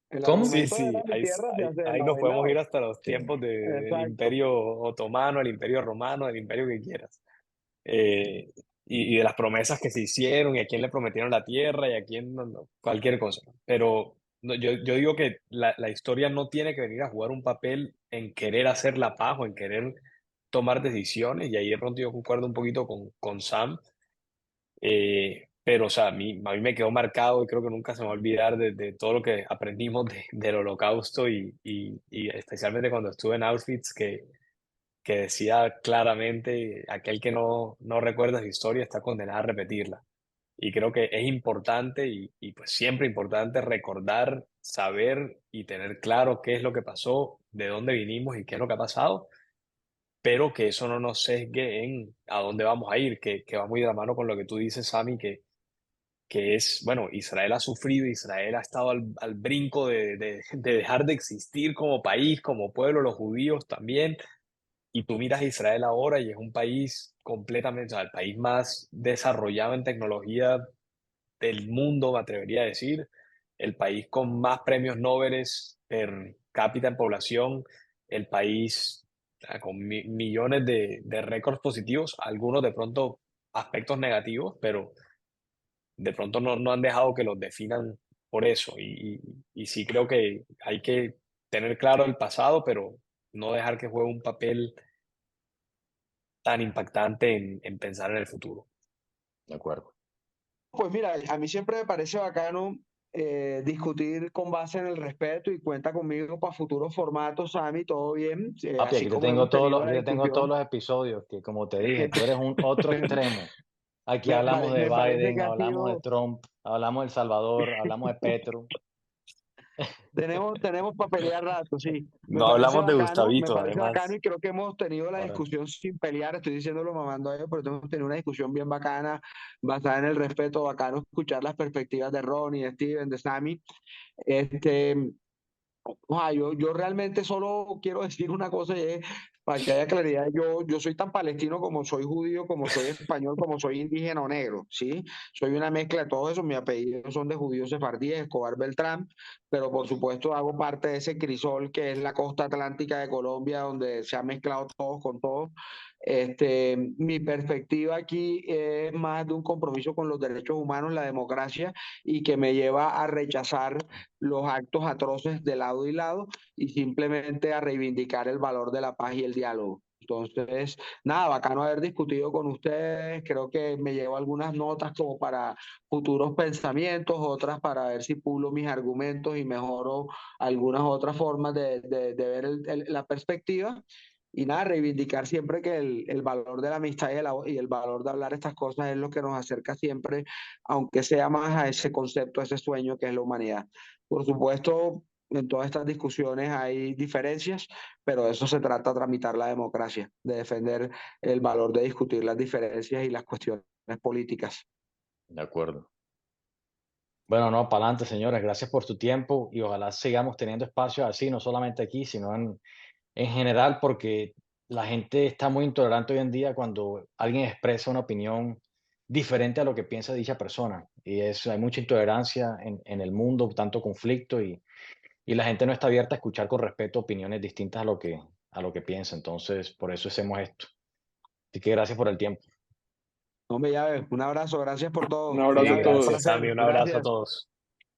El ¿Cómo? sí, argumento sí, era mi tierra se hace de ahí lado nos y podemos ir lado. hasta los Sí. tiempos del Exacto. Imperio Otomano, el Imperio Romano, el imperio que quieras. Eh, y de las promesas que se hicieron y a quién le prometieron la tierra y a quién, cualquier cosa. Pero yo digo que la historia no tiene que venir a jugar un papel en querer hacer la paz o en querer tomar decisiones, y ahí de pronto yo concuerdo un poquito con Sam, pero o sea, a mí me quedó marcado y creo que nunca se me va a olvidar de todo lo que aprendimos del Holocausto y especialmente cuando estuve en Auschwitz, que decía claramente, aquel que no recuerda su historia está condenado a repetirla. Y creo que es importante y pues siempre importante recordar, saber y tener claro qué es lo que pasó, de dónde vinimos y qué es lo que ha pasado, pero que eso no nos sesgue en a dónde vamos a ir, que va muy de la mano con lo que tú dices, Sammy, que es, bueno, Israel ha sufrido, Israel ha estado al brinco de dejar de existir como país, como pueblo, los judíos también, y tú miras a Israel ahora y es un país completamente, o sea, el país más desarrollado en tecnología del mundo, me atrevería a decir, el país con más premios Nobel per cápita en población, el país con millones de récords positivos, algunos de pronto aspectos negativos, pero de pronto no han dejado que los definan por eso. Y sí creo que hay que tener claro el pasado, pero no dejar que juegue un papel tan impactante en pensar en el futuro. De acuerdo. Pues mira, a mí siempre me parece bacano discutir con base en el respeto y cuenta conmigo para futuros formatos, Sammy, todo bien, Papi, así aquí te como tengo hemos todos tenido los, la aquí te tengo todos discusión. los episodios que, como te dije, tú eres un otro extremo. Aquí Me, hablamos de me parece Biden, que ha hablamos de sido, Trump, hablamos de El Salvador, hablamos de Petro. tenemos para pelear rato, sí. No hablamos de Me Gustavito, parece bacano además. y creo que hemos tenido la Ahora, discusión sin pelear, estoy diciéndolo mamando a ellos, pero hemos tenido una discusión bien bacana, basada en el respeto, bacano escuchar las perspectivas de Ronnie, de Steven, de Sammy. Este, yo realmente solo quiero decir una cosa y es, para que haya claridad, yo soy tan palestino como soy judío, como soy español, como soy indígena o negro, ¿sí? Soy una mezcla de todo eso, mis apellidos son de judíos sefardíes, Escobar Beltrán, pero por supuesto hago parte de ese crisol que es la costa atlántica de Colombia, donde se ha mezclado todos con todos. Mi perspectiva aquí es más de un compromiso con los derechos humanos, la democracia, y que me lleva a rechazar los actos atroces de lado y lado y simplemente a reivindicar el valor de la paz y el diálogo. Entonces, nada, bacano haber discutido con ustedes. Creo que me llevo algunas notas como para futuros pensamientos, otras para ver si pulo mis argumentos y mejoro algunas otras formas de ver la perspectiva. Y nada, reivindicar siempre que el valor de la amistad y el valor de hablar estas cosas es lo que nos acerca siempre, aunque sea más a ese concepto, a ese sueño que es la humanidad. Por supuesto, en todas estas discusiones hay diferencias, pero de eso se trata, tramitar la democracia, de defender el valor de discutir las diferencias y las cuestiones políticas. De acuerdo. Bueno, no, para adelante, señores. Gracias por tu tiempo y ojalá sigamos teniendo espacios así, no solamente aquí, sino en general, porque la gente está muy intolerante hoy en día cuando alguien expresa una opinión diferente a lo que piensa dicha persona. Y hay mucha intolerancia en el mundo, tanto conflicto y la gente no está abierta a escuchar con respeto opiniones distintas a lo que piensa. Entonces, por eso hacemos esto. Así que gracias por el tiempo. No me llaves, un abrazo, gracias por Un todo. abrazo sí, a Llave, un gracias, todos. placer, Sammy. Un abrazo a gracias. todos.